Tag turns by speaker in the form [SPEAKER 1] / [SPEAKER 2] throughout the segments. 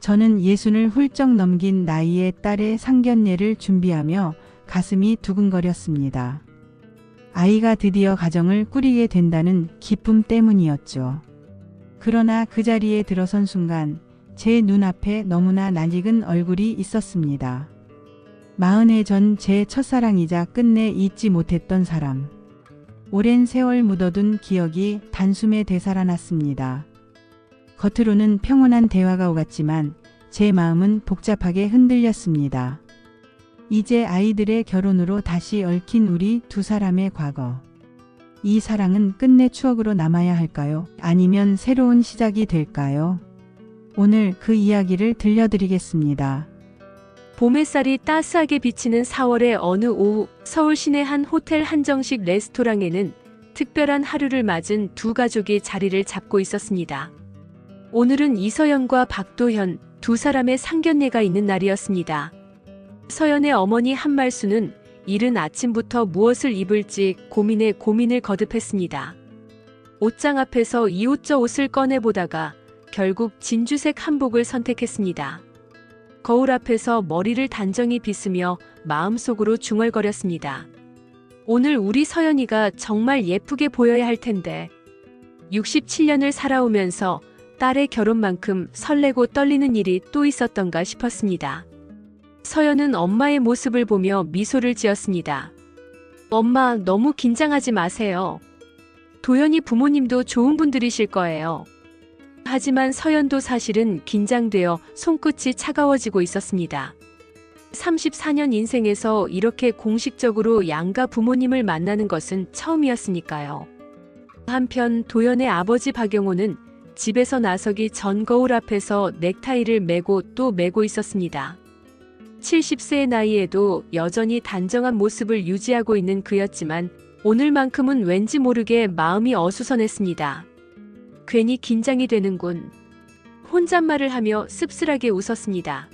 [SPEAKER 1] 저는 예순을 훌쩍 넘긴 나이의 딸의 상견례를 준비하며 가슴이 두근거렸습니다. 아이가 드디어 가정을 꾸리게 된다는 기쁨 때문이었죠. 그러나 그 자리에 들어선 순간 제 눈앞에 너무나 낯익은 얼굴이 있었습니다. 40해 전 제 첫사랑이자 끝내 잊지 못했던 사람. 오랜 세월 묻어둔 기억이 단숨에 되살아났습니다. 겉으로는 평온한 대화가 오갔지만 제 마음은 복잡하게 흔들렸습니다. 이제 아이들의 결혼으로 다시 얽힌 우리 두 사람의 과거. 이 사랑은 끝내 추억으로 남아야 할까요? 아니면 새로운 시작이 될까요? 오늘 그 이야기를 들려드리겠습니다.
[SPEAKER 2] 봄 햇살이 따스하게 비치는 4월의 어느 오후, 서울 시내 한 호텔 한정식 레스토랑에는 특별한 하루를 맞은 두 가족이 자리를 잡고 있었습니다. 오늘은 이서연과 박도현 두 사람의 상견례가 있는 날이었습니다. 서연의 어머니 한말수는 이른 아침부터 무엇을 입을지 고민에 고민을 거듭했습니다. 옷장 앞에서 이옷저 옷을 꺼내보다가 결국 진주색 한복을 선택했습니다. 거울 앞에서 머리를 단정히 빗으며 마음속으로 중얼거렸습니다. 오늘 우리 서연이가 정말 예쁘게 보여야 할 텐데. 67년을 살아오면서 딸의 결혼만큼 설레고 떨리는 일이 또 있었던가 싶었습니다. 서연은 엄마의 모습을 보며 미소를 지었습니다. 엄마, 너무 긴장하지 마세요. 도연이 부모님도 좋은 분들이실 거예요. 하지만 서연도 사실은 긴장되어 손끝이 차가워지고 있었습니다. 34년 인생에서 이렇게 공식적으로 양가 부모님을 만나는 것은 처음이었으니까요. 한편 도연의 아버지 박영호는 집에서 나서기 전 거울 앞에서 넥타이를 매고 또 매고 있었습니다. 70세의 나이에도 여전히 단정한 모습을 유지하고 있는 그였지만 오늘만큼은 왠지 모르게 마음이 어수선했습니다. 괜히 긴장이 되는군. 혼잣말을 하며 씁쓸하게 웃었습니다.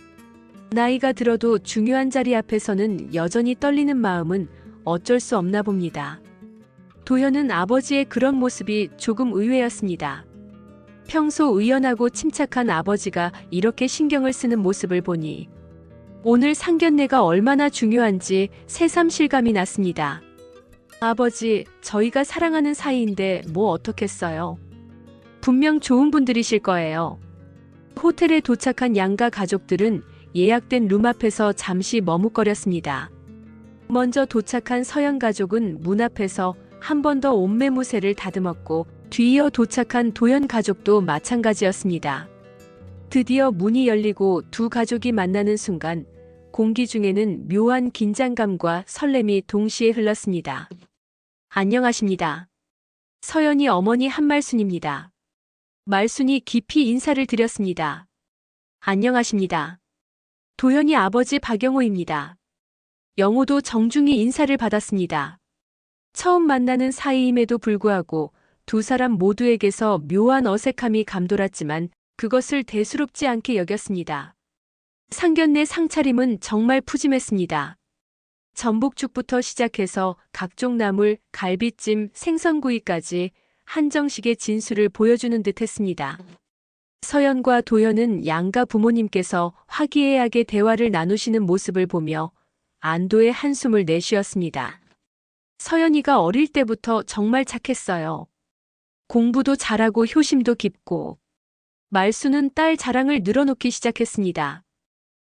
[SPEAKER 2] 나이가 들어도 중요한 자리 앞에서는 여전히 떨리는 마음은 어쩔 수 없나 봅니다. 도현은 아버지의 그런 모습이 조금 의외였습니다. 평소 의연하고 침착한 아버지가 이렇게 신경을 쓰는 모습을 보니 오늘 상견례가 얼마나 중요한지 새삼 실감이 났습니다. 아버지, 저희가 사랑하는 사이인데 뭐 어떻겠어요? 분명 좋은 분들이실 거예요. 호텔에 도착한 양가 가족들은 예약된 룸 앞에서 잠시 머뭇거렸습니다. 먼저 도착한 서연 가족은 문 앞에서 한 번 더 옷매무새를 다듬었고 뒤이어 도착한 도연 가족도 마찬가지였습니다. 드디어 문이 열리고 두 가족이 만나는 순간 공기 중에는 묘한 긴장감과 설렘이 동시에 흘렀습니다. 안녕하십니다. 서연이 어머니 한말순입니다. 말순이 깊이 인사를 드렸습니다. 안녕하십니다. 도연이 아버지 박영호입니다. 영호도 정중히 인사를 받았습니다. 처음 만나는 사이임에도 불구하고 두 사람 모두에게서 묘한 어색함이 감돌았지만 그것을 대수롭지 않게 여겼습니다. 상견례 상차림은 정말 푸짐했습니다. 전복죽부터 시작해서 각종 나물, 갈비찜, 생선구이까지 한정식의 진수를 보여주는 듯 했습니다. 서연과 도연은 양가 부모님께서 화기애애하게 대화를 나누시는 모습을 보며 안도의 한숨을 내쉬었습니다. 서연이가 어릴 때부터 정말 착했어요. 공부도 잘하고 효심도 깊고. 말수는 딸 자랑을 늘어놓기 시작했습니다.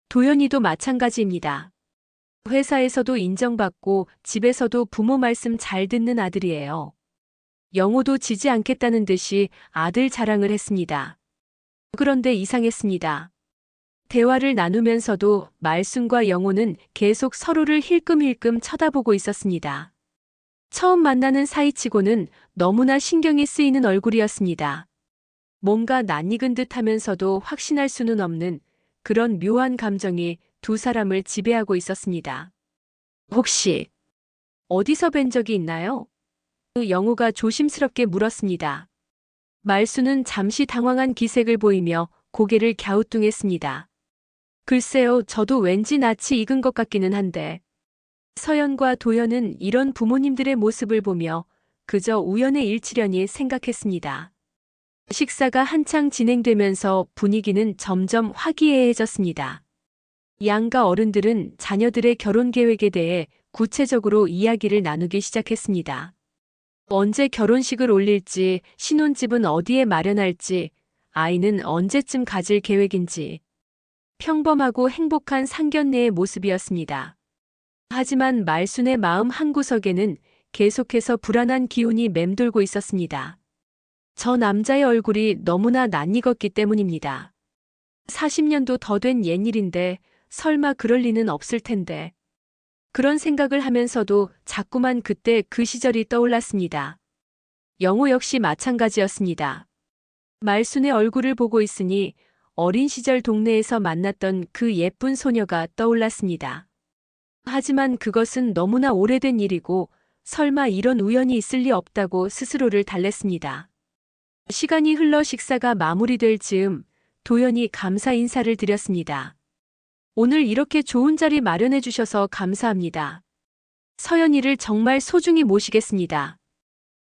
[SPEAKER 2] 도연이도 마찬가지입니다. 회사에서도 인정받고 집에서도 부모 말씀 잘 듣는 아들이에요. 영호도 지지 않겠다는 듯이 아들 자랑을 했습니다. 그런데 이상했습니다. 대화를 나누면서도 말순과 영호는 계속 서로를 힐끔힐끔 쳐다보고 있었습니다. 처음 만나는 사이치고는 너무나 신경이 쓰이는 얼굴이었습니다. 뭔가 낯익은 듯 하면서도 확신할 수는 없는 그런 묘한 감정이 두 사람을 지배하고 있었습니다. 혹시 어디서 뵌 적이 있나요? 영호가 조심스럽게 물었습니다. 말수는 잠시 당황한 기색을 보이며 고개를 갸우뚱했습니다. 글쎄요, 저도 왠지 낯이 익은 것 같기는 한데. 서연과 도연은 이런 부모님들의 모습을 보며 그저 우연의 일치려니 생각했습니다. 식사가 한창 진행되면서 분위기는 점점 화기애애해졌습니다. 양가 어른들은 자녀들의 결혼 계획에 대해 구체적으로 이야기를 나누기 시작했습니다. 언제 결혼식을 올릴지, 신혼집은 어디에 마련할지, 아이는 언제쯤 가질 계획인지. 평범하고 행복한 상견례의 모습이었습니다. 하지만 말순의 마음 한구석에는 계속해서 불안한 기운이 맴돌고 있었습니다. 저 남자의 얼굴이 너무나 낯익었기 때문입니다. 40년도 더 된 옛일인데 설마 그럴 리는 없을 텐데. 그런 생각을 하면서도 자꾸만 그때 그 시절이 떠올랐습니다. 영호 역시 마찬가지였습니다. 말순의 얼굴을 보고 있으니 어린 시절 동네에서 만났던 그 예쁜 소녀가 떠올랐습니다. 하지만 그것은 너무나 오래된 일이고 설마 이런 우연이 있을 리 없다고 스스로를 달랬습니다. 시간이 흘러 식사가 마무리될 즈음 도연이 감사 인사를 드렸습니다. 오늘 이렇게 좋은 자리 마련해 주셔서 감사합니다. 서연이를 정말 소중히 모시겠습니다.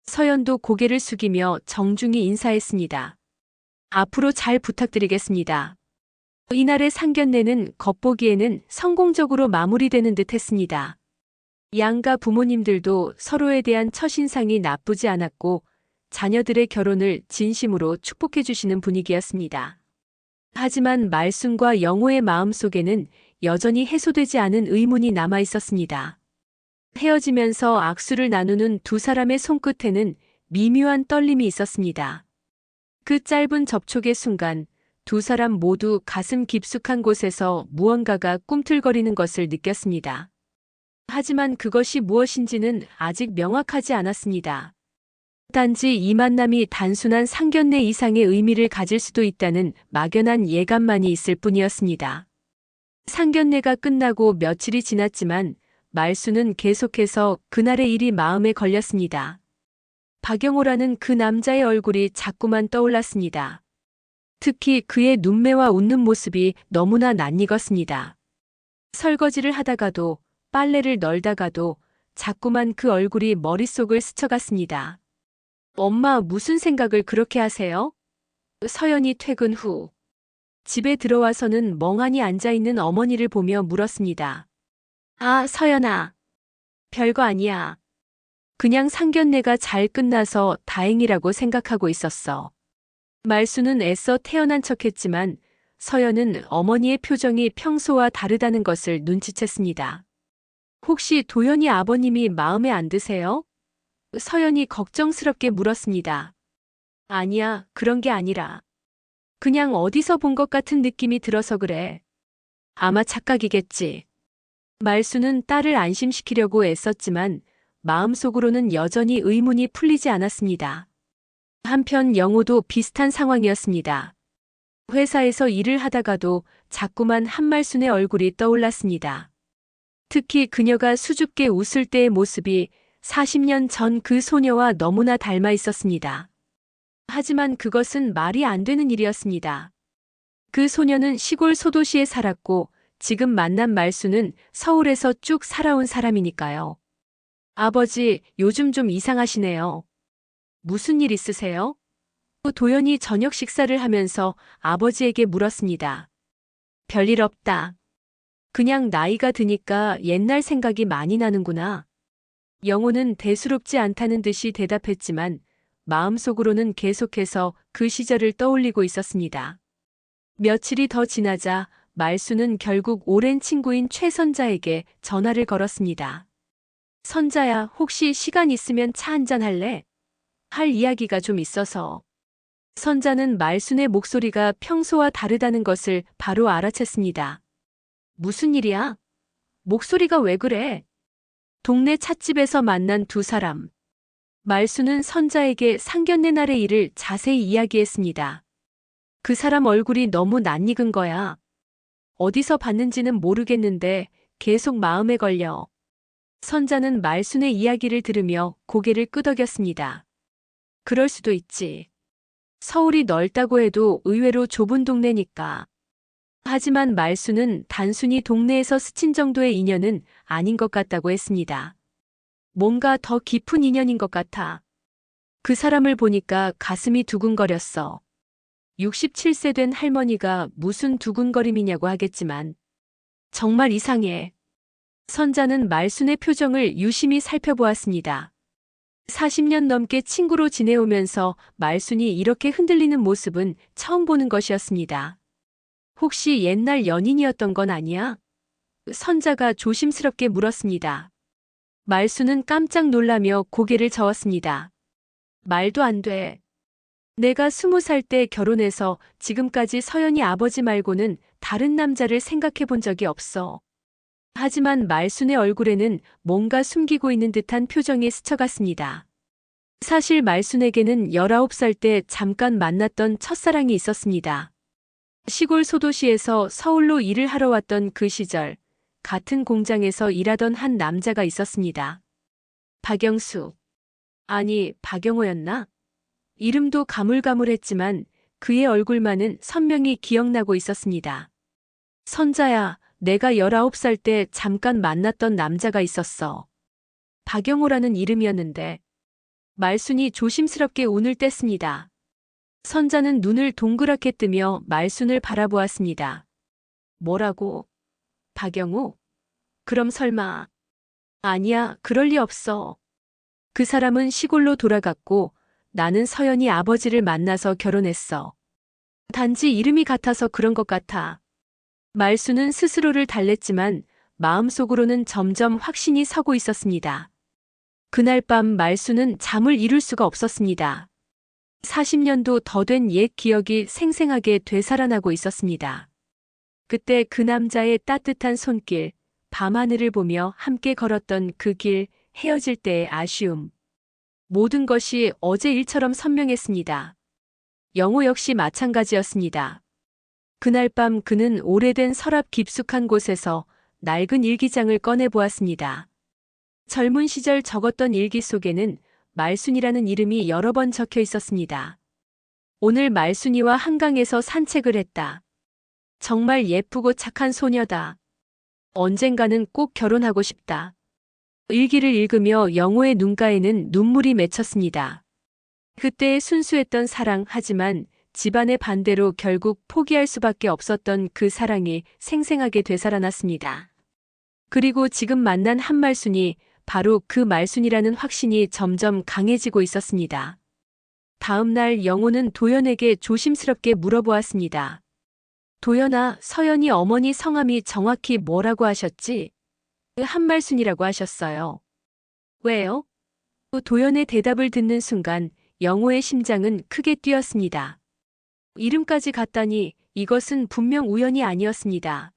[SPEAKER 2] 서연도 고개를 숙이며 정중히 인사했습니다. 앞으로 잘 부탁드리겠습니다. 이날의 상견례는 겉보기에는 성공적으로 마무리되는 듯 했습니다. 양가 부모님들도 서로에 대한 첫인상이 나쁘지 않았고 자녀들의 결혼을 진심으로 축복해 주시는 분위기였습니다. 하지만 말순과 영호의 마음속에는 여전히 해소되지 않은 의문이 남아 있었습니다. 헤어지면서 악수를 나누는 두 사람의 손끝에는 미묘한 떨림이 있었습니다. 그 짧은 접촉의 순간 두 사람 모두 가슴 깊숙한 곳에서 무언가가 꿈틀거리는 것을 느꼈습니다. 하지만 그것이 무엇인지는 아직 명확하지 않았습니다. 단지 이 만남이 단순한 상견례 이상의 의미를 가질 수도 있다는 막연한 예감만이 있을 뿐이었습니다. 상견례가 끝나고 며칠이 지났지만 말순은 계속해서 그날의 일이 마음에 걸렸습니다. 박영호라는 그 남자의 얼굴이 자꾸만 떠올랐습니다. 특히 그의 눈매와 웃는 모습이 너무나 낯익었습니다. 설거지를 하다가도 빨래를 널다가도 자꾸만 그 얼굴이 머릿속을 스쳐갔습니다. 엄마 무슨 생각을 그렇게 하세요? 서연이 퇴근 후 집에 들어와서는 멍하니 앉아있는 어머니를 보며 물었습니다. 아, 서연아. 별거 아니야. 그냥 상견례가 잘 끝나서 다행이라고 생각하고 있었어. 말순은 애써 태연한 척했지만 서연은 어머니의 표정이 평소와 다르다는 것을 눈치챘습니다. 혹시 도연이 아버님이 마음에 안 드세요? 서연이 걱정스럽게 물었습니다. 아니야, 그런 게 아니라. 그냥 어디서 본 것 같은 느낌이 들어서 그래. 아마 착각이겠지. 말순은 딸을 안심시키려고 애썼지만 마음속으로는 여전히 의문이 풀리지 않았습니다. 한편 영호도 비슷한 상황이었습니다. 회사에서 일을 하다가도 자꾸만 한말순의 얼굴이 떠올랐습니다. 특히 그녀가 수줍게 웃을 때의 모습이 40년 전 그 소녀와 너무나 닮아 있었습니다. 하지만 그것은 말이 안 되는 일이었습니다. 그 소녀는 시골 소도시에 살았고 지금 만난 말순은 서울에서 쭉 살아온 사람이니까요. 아버지, 요즘 좀 이상하시네요. 무슨 일 있으세요? 도연이 저녁 식사를 하면서 아버지에게 물었습니다. 별일 없다. 그냥 나이가 드니까 옛날 생각이 많이 나는구나. 영호는 대수롭지 않다는 듯이 대답했지만 마음속으로는 계속해서 그 시절을 떠올리고 있었습니다. 며칠이 더 지나자 말순은 결국 오랜 친구인 최 선자에게 전화를 걸었습니다. 선자야, 혹시 시간 있으면 차 한잔 할래? 할 이야기가 좀 있어서. 선자는 말순의 목소리가 평소와 다르다는 것을 바로 알아챘습니다. 무슨 일이야? 목소리가 왜 그래? 동네 찻집에서 만난 두 사람. 말순은 선자에게 상견례 날의 일을 자세히 이야기했습니다. 그 사람 얼굴이 너무 낯익은 거야. 어디서 봤는지는 모르겠는데 계속 마음에 걸려. 선자는 말순의 이야기를 들으며 고개를 끄덕였습니다. 그럴 수도 있지. 서울이 넓다고 해도 의외로 좁은 동네니까. 하지만 말순은 단순히 동네에서 스친 정도의 인연은 아닌 것 같다고 했습니다. 뭔가 더 깊은 인연인 것 같아. 그 사람을 보니까 가슴이 두근거렸어. 67세 된 할머니가 무슨 두근거림이냐고 하겠지만 정말 이상해. 선자는 말순의 표정을 유심히 살펴보았습니다. 40년 넘게 친구로 지내오면서 말순이 이렇게 흔들리는 모습은 처음 보는 것이었습니다. 혹시 옛날 연인이었던 건 아니야? 선자가 조심스럽게 물었습니다. 말순은 깜짝 놀라며 고개를 저었습니다. 말도 안 돼. 내가 20살 때 결혼해서 지금까지 서연이 아버지 말고는 다른 남자를 생각해 본 적이 없어. 하지만 말순의 얼굴에는 뭔가 숨기고 있는 듯한 표정이 스쳐갔습니다. 사실 말순에게는 19살 때 잠깐 만났던 첫사랑이 있었습니다. 시골 소도시에서 서울로 일을 하러 왔던 그 시절, 같은 공장에서 일하던 한 남자가 있었습니다. 박영수. 아니, 박영호였나? 이름도 가물가물했지만 그의 얼굴만은 선명히 기억나고 있었습니다. 선자야, 내가 19살 때 잠깐 만났던 남자가 있었어. 박영호라는 이름이었는데. 말순이 조심스럽게 운을 뗐습니다. 선자는 눈을 동그랗게 뜨며 말순을 바라보았습니다. 뭐라고? 박영호? 그럼 설마. 아니야, 그럴 리 없어. 그 사람은 시골로 돌아갔고 나는 서연이 아버지를 만나서 결혼했어. 단지 이름이 같아서 그런 것 같아. 말순은 스스로를 달랬지만 마음속으로는 점점 확신이 서고 있었습니다. 그날 밤 말순은 잠을 이룰 수가 없었습니다. 40년도 더 된 옛 기억이 생생하게 되살아나고 있었습니다. 그때 그 남자의 따뜻한 손길, 밤하늘을 보며 함께 걸었던 그 길, 헤어질 때의 아쉬움. 모든 것이 어제 일처럼 선명했습니다. 영호 역시 마찬가지였습니다. 그날 밤 그는 오래된 서랍 깊숙한 곳에서 낡은 일기장을 꺼내보았습니다. 젊은 시절 적었던 일기 속에는 말순이라는 이름이 여러 번 적혀 있었습니다. 오늘 말순이와 한강에서 산책을 했다. 정말 예쁘고 착한 소녀다. 언젠가는 꼭 결혼하고 싶다. 일기를 읽으며 영호의 눈가에는 눈물이 맺혔습니다. 그때의 순수했던 사랑, 하지만 집안의 반대로 결국 포기할 수밖에 없었던 그 사랑이 생생하게 되살아났습니다. 그리고 지금 만난 한말순이 바로 그 말순이라는 확신이 점점 강해지고 있었습니다. 다음 날 영호는 도연에게 조심스럽게 물어보았습니다. 도연아, 서연이 어머니 성함이 정확히 뭐라고 하셨지? 한말순이라고 하셨어요. 왜요? 도연의 대답을 듣는 순간 영호의 심장은 크게 뛰었습니다. 이름까지 같다니 이것은 분명 우연이 아니었습니다.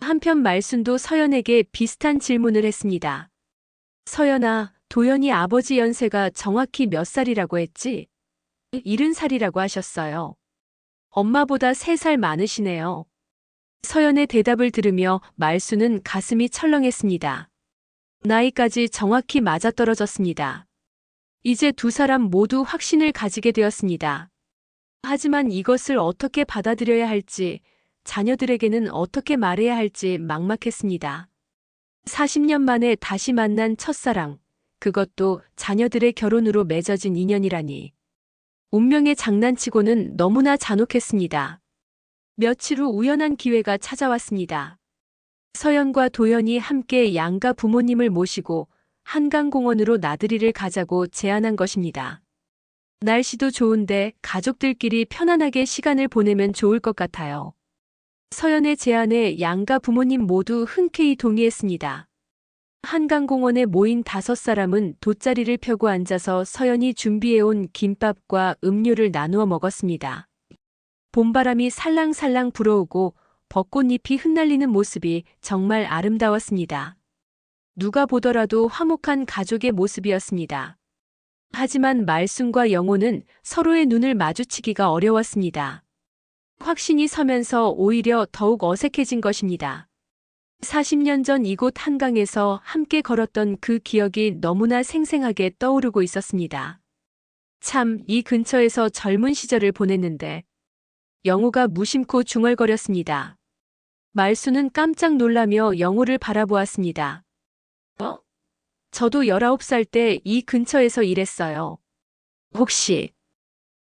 [SPEAKER 2] 한편 말순도 서연에게 비슷한 질문을 했습니다. 서연아, 도연이 아버지 연세가 정확히 몇 살이라고 했지? 70살이라고 하셨어요. 엄마보다 3살 많으시네요. 서연의 대답을 들으며 말순은 가슴이 철렁했습니다. 나이까지 정확히 맞아떨어졌습니다. 이제 두 사람 모두 확신을 가지게 되었습니다. 하지만 이것을 어떻게 받아들여야 할지, 자녀들에게는 어떻게 말해야 할지 막막했습니다. 40년 만에 다시 만난 첫사랑, 그것도 자녀들의 결혼으로 맺어진 인연이라니. 운명의 장난치고는 너무나 잔혹했습니다. 며칠 후 우연한 기회가 찾아왔습니다. 서연과 도연이 함께 양가 부모님을 모시고 한강공원으로 나들이를 가자고 제안한 것입니다. 날씨도 좋은데 가족들끼리 편안하게 시간을 보내면 좋을 것 같아요. 서연의 제안에 양가 부모님 모두 흔쾌히 동의했습니다. 한강공원에 모인 5사람은 돗자리를 펴고 앉아서 서연이 준비해온 김밥과 음료를 나누어 먹었습니다. 봄바람이 살랑살랑 불어오고 벚꽃잎이 흩날리는 모습이 정말 아름다웠습니다. 누가 보더라도 화목한 가족의 모습이었습니다. 하지만 말순과 영호는 서로의 눈을 마주치기가 어려웠습니다. 확신이 서면서 오히려 더욱 어색해진 것입니다. 40년 전 이곳 한강에서 함께 걸었던 그 기억이 너무나 생생하게 떠오르고 있었습니다. 참, 이 근처에서 젊은 시절을 보냈는데. 영호가 무심코 중얼거렸습니다. 말순은 깜짝 놀라며 영호를 바라보았습니다. 저도 19살 때 이 근처에서 일했어요. 혹시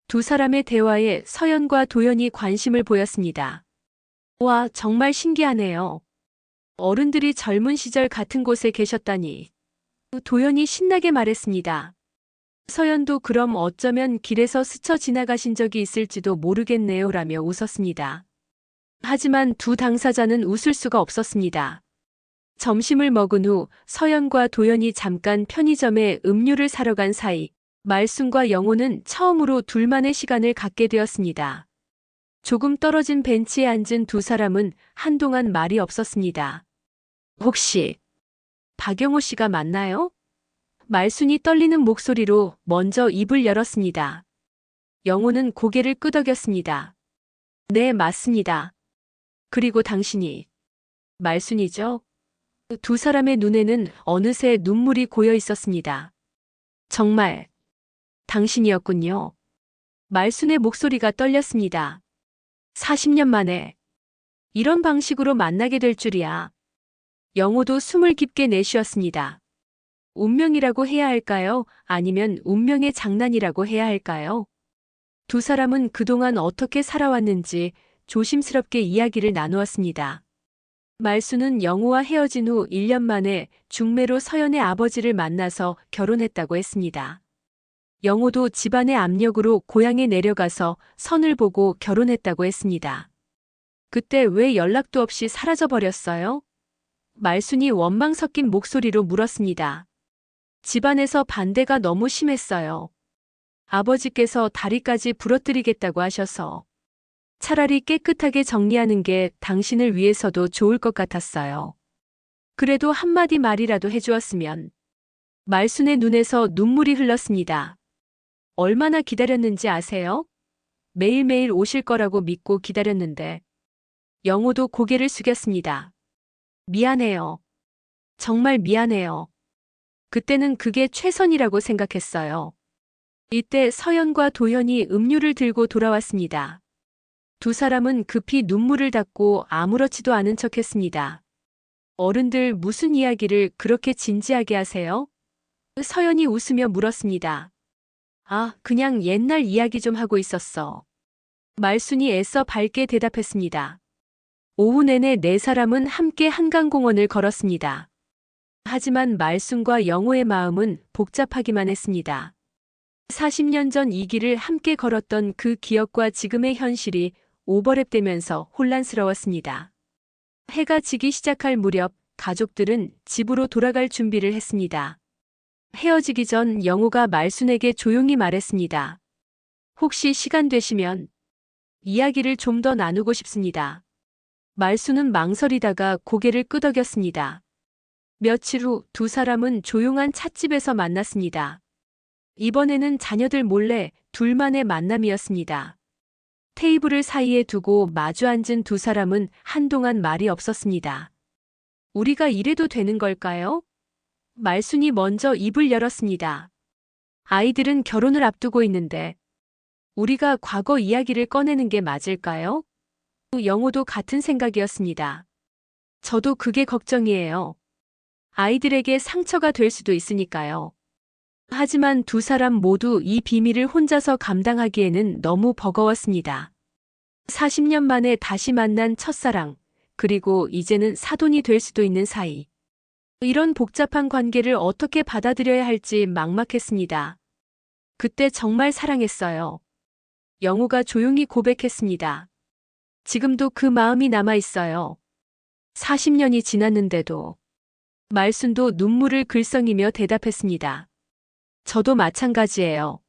[SPEAKER 2] 두 사람의 대화에 서연과 도연이 관심을 보였습니다. 와, 정말 신기하네요. 어른들이 젊은 시절 같은 곳에 계셨다니. 도연이 신나게 말했습니다. 서연도 그럼 어쩌면 길에서 스쳐 지나가신 적이 있을지도 모르겠네요 라며 웃었습니다. 하지만 두 당사자는 웃을 수가 없었습니다. 점심을 먹은 후 서연과 도연이 잠깐 편의점에 음료를 사러 간 사이 말순과 영호는 처음으로 둘만의 시간을 갖게 되었습니다. 조금 떨어진 벤치에 앉은 두 사람은 한동안 말이 없었습니다. 혹시 박영호 씨가 맞나요? 말순이 떨리는 목소리로 먼저 입을 열었습니다. 영호는 고개를 끄덕였습니다. 네, 맞습니다. 그리고 당신이 말순이죠? 두 사람의 눈에는 어느새 눈물이 고여 있었습니다. 정말 당신이었군요. 말순의 목소리가 떨렸습니다. 40년 만에 이런 방식으로 만나게 될 줄이야. 영호도 숨을 깊게 내쉬었습니다. 운명이라고 해야 할까요? 아니면 운명의 장난이라고 해야 할까요? 두 사람은 그동안 어떻게 살아왔는지 조심스럽게 이야기를 나누었습니다. 말수는 영호와 헤어진 후 1년 만에 중매로 서연의 아버지를 만나서 결혼했다고 했습니다. 영호도 집안의 압력으로 고향에 내려가서 선을 보고 결혼했다고 했습니다. 그때 왜 연락도 없이 사라져버렸어요? 말순이 원망 섞인 목소리로 물었습니다. 집안에서 반대가 너무 심했어요. 아버지께서 다리까지 부러뜨리겠다고 하셔서 차라리 깨끗하게 정리하는 게 당신을 위해서도 좋을 것 같았어요. 그래도 한마디 말이라도 해주었으면. 말순의 눈에서 눈물이 흘렀습니다. 얼마나 기다렸는지 아세요? 매일매일 오실 거라고 믿고 기다렸는데. 영호도 고개를 숙였습니다. 미안해요. 정말 미안해요. 그때는 그게 최선이라고 생각했어요. 이때 서연과 도연이 음료를 들고 돌아왔습니다. 두 사람은 급히 눈물을 닦고 아무렇지도 않은 척했습니다. 어른들 무슨 이야기를 그렇게 진지하게 하세요? 서연이 웃으며 물었습니다. 아, 그냥 옛날 이야기 좀 하고 있었어. 말순이 애써 밝게 대답했습니다. 오후 내내 네 사람은 함께 한강공원을 걸었습니다. 하지만 말순과 영호의 마음은 복잡하기만 했습니다. 40년 전 이 길을 함께 걸었던 그 기억과 지금의 현실이 오버랩되면서 혼란스러웠습니다. 해가 지기 시작할 무렵 가족들은 집으로 돌아갈 준비를 했습니다. 헤어지기 전 영호가 말순에게 조용히 말했습니다. 혹시 시간 되시면 이야기를 좀 더 나누고 싶습니다. 말순은 망설이다가 고개를 끄덕였습니다. 며칠 후 두 사람은 조용한 찻집에서 만났습니다. 이번에는 자녀들 몰래 둘만의 만남이었습니다. 테이블을 사이에 두고 마주 앉은 두 사람은 한동안 말이 없었습니다. 우리가 이래도 되는 걸까요? 말순이 먼저 입을 열었습니다. 아이들은 결혼을 앞두고 있는데 우리가 과거 이야기를 꺼내는 게 맞을까요? 영호도 같은 생각이었습니다. 저도 그게 걱정이에요. 아이들에게 상처가 될 수도 있으니까요. 하지만 두 사람 모두 이 비밀을 혼자서 감당하기에는 너무 버거웠습니다. 40년 만에 다시 만난 첫사랑, 그리고 이제는 사돈이 될 수도 있는 사이. 이런 복잡한 관계를 어떻게 받아들여야 할지 막막했습니다. 그때 정말 사랑했어요. 영호가 조용히 고백했습니다. 지금도 그 마음이 남아 있어요. 40년이 지났는데도. 말순도 눈물을 글썽이며 대답했습니다. 저도 마찬가지예요.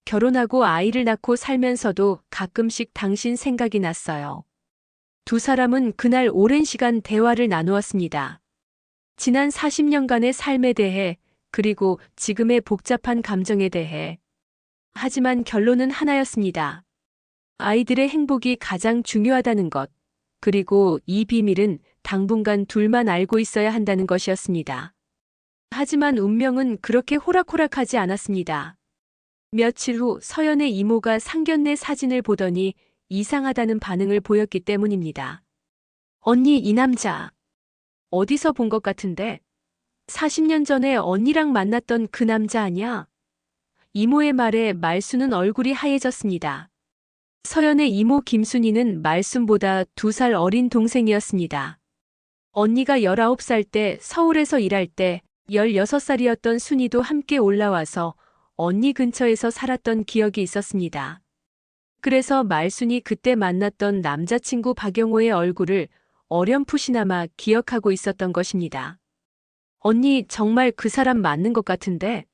[SPEAKER 2] 결혼하고 아이를 낳고 살면서도 가끔씩 당신 생각이 났어요. 두 사람은 그날 오랜 시간 대화를 나누었습니다. 지난 40년간의 삶에 대해, 그리고 지금의 복잡한 감정에 대해. 하지만 결론은 하나였습니다. 아이들의 행복이 가장 중요하다는 것, 그리고 이 비밀은 당분간 둘만 알고 있어야 한다는 것이었습니다. 하지만 운명은 그렇게 호락호락하지 않았습니다. 며칠 후 서연의 이모가 상견례 사진을 보더니 이상하다는 반응을 보였기 때문입니다. 언니, 이 남자 어디서 본 것 같은데? 40년 전에 언니랑 만났던 그 남자 아니야? 이모의 말에 말순은 얼굴이 하얘졌습니다. 서연의 이모 김순이는 말순보다 2살 어린 동생이었습니다. 언니가 19살 때 서울에서 일할 때 16살이었던 순이도 함께 올라와서 언니 근처에서 살았던 기억이 있었습니다. 그래서 말순이 그때 만났던 남자친구 박영호의 얼굴을 어렴풋이나마 기억하고 있었던 것입니다. 언니 정말 그 사람 맞는 것 같은데?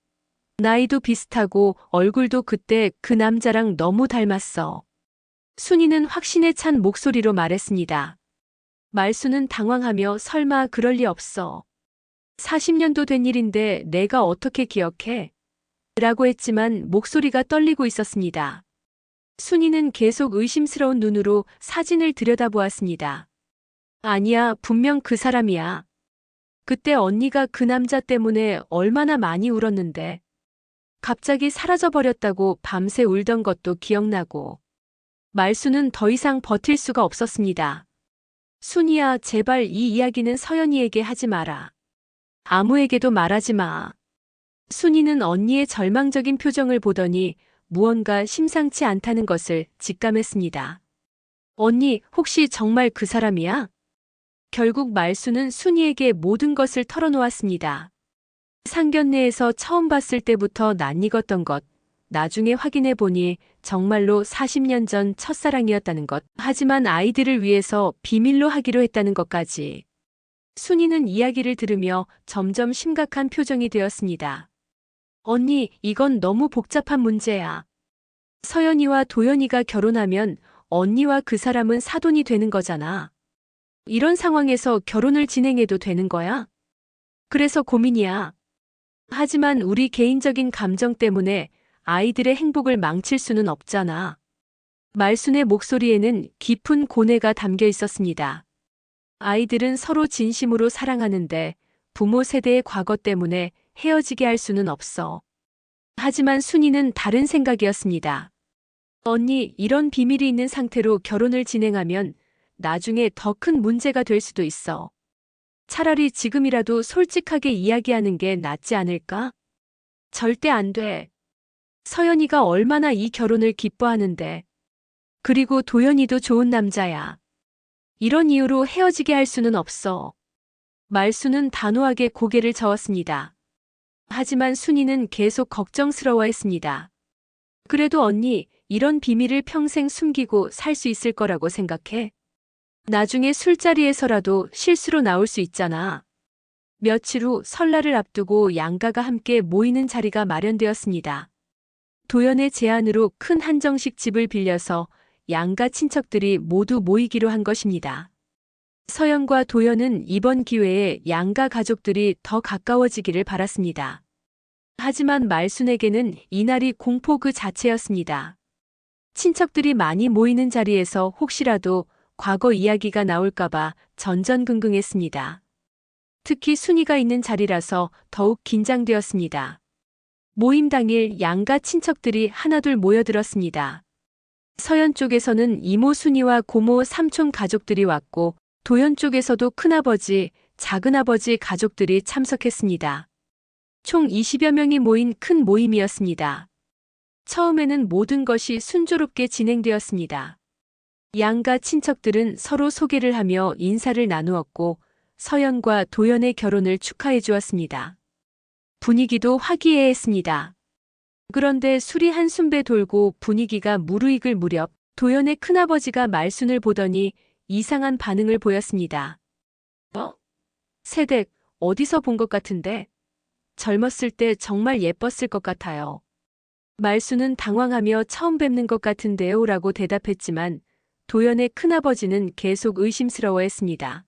[SPEAKER 2] 나이도 비슷하고 얼굴도 그때 그 남자랑 너무 닮았어. 순이는 확신에 찬 목소리로 말했습니다. 말순은 당황하며 설마 그럴 리 없어. 40년도 된 일인데 내가 어떻게 기억해? 라고 했지만 목소리가 떨리고 있었습니다. 순이는 계속 의심스러운 눈으로 사진을 들여다보았습니다. 아니야, 분명 그 사람이야. 그때 언니가 그 남자 때문에 얼마나 많이 울었는데. 갑자기 사라져버렸다고 밤새 울던 것도 기억나고. 말순은 더 이상 버틸 수가 없었습니다. 순이야, 제발 이 이야기는 서연이에게 하지 마라. 아무에게도 말하지 마. 순이는 언니의 절망적인 표정을 보더니 무언가 심상치 않다는 것을 직감했습니다. 언니, 혹시 정말 그 사람이야? 결국 말순은 순이에게 모든 것을 털어놓았습니다. 상견례에서 처음 봤을 때부터 낯익었던 것, 나중에 확인해 보니 정말로 40년 전 첫사랑이었다는 것, 하지만 아이들을 위해서 비밀로 하기로 했다는 것까지. 순이는 이야기를 들으며 점점 심각한 표정이 되었습니다. 언니, 이건 너무 복잡한 문제야. 서연이와 도연이가 결혼하면 언니와 그 사람은 사돈이 되는 거잖아. 이런 상황에서 결혼을 진행해도 되는 거야? 그래서 고민이야. 하지만 우리 개인적인 감정 때문에 아이들의 행복을 망칠 수는 없잖아. 말순의 목소리에는 깊은 고뇌가 담겨 있었습니다. 아이들은 서로 진심으로 사랑하는데 부모 세대의 과거 때문에 헤어지게 할 수는 없어. 하지만 순이는 다른 생각이었습니다. 언니, 이런 비밀이 있는 상태로 결혼을 진행하면 나중에 더 큰 문제가 될 수도 있어. 차라리 지금이라도 솔직하게 이야기하는 게 낫지 않을까? 절대 안 돼. 서연이가 얼마나 이 결혼을 기뻐하는데. 그리고 도연이도 좋은 남자야. 이런 이유로 헤어지게 할 수는 없어. 말순은 단호하게 고개를 저었습니다. 하지만 순이는 계속 걱정스러워했습니다. 그래도 언니, 이런 비밀을 평생 숨기고 살 수 있을 거라고 생각해? 나중에 술자리에서라도 실수로 나올 수 있잖아. 며칠 후 설날을 앞두고 양가가 함께 모이는 자리가 마련되었습니다. 도연의 제안으로 큰 한정식 집을 빌려서 양가 친척들이 모두 모이기로 한 것입니다. 서연과 도연은 이번 기회에 양가 가족들이 더 가까워지기를 바랐습니다. 하지만 말순에게는 이날이 공포 그 자체였습니다. 친척들이 많이 모이는 자리에서 혹시라도 과거 이야기가 나올까봐 전전긍긍했습니다. 특히 순이가 있는 자리라서 더욱 긴장되었습니다. 모임 당일 양가 친척들이 하나둘 모여들었습니다. 서연 쪽에서는 이모 순이와 고모 삼촌 가족들이 왔고 도연 쪽에서도 큰아버지, 작은아버지 가족들이 참석했습니다. 총 20여 명이 모인 큰 모임이었습니다. 처음에는 모든 것이 순조롭게 진행되었습니다. 양가 친척들은 서로 소개를 하며 인사를 나누었고 서연과 도연의 결혼을 축하해 주었습니다. 분위기도 화기애애했습니다. 그런데 술이 한숨배 돌고 분위기가 무르익을 무렵 도연의 큰아버지가 말순을 보더니 이상한 반응을 보였습니다. 새댁, 어디서 본 것 같은데? 젊었을 때 정말 예뻤을 것 같아요. 말순은 당황하며 처음 뵙는 것 같은데요 라고 대답했지만 도연의 큰아버지는 계속 의심스러워했습니다.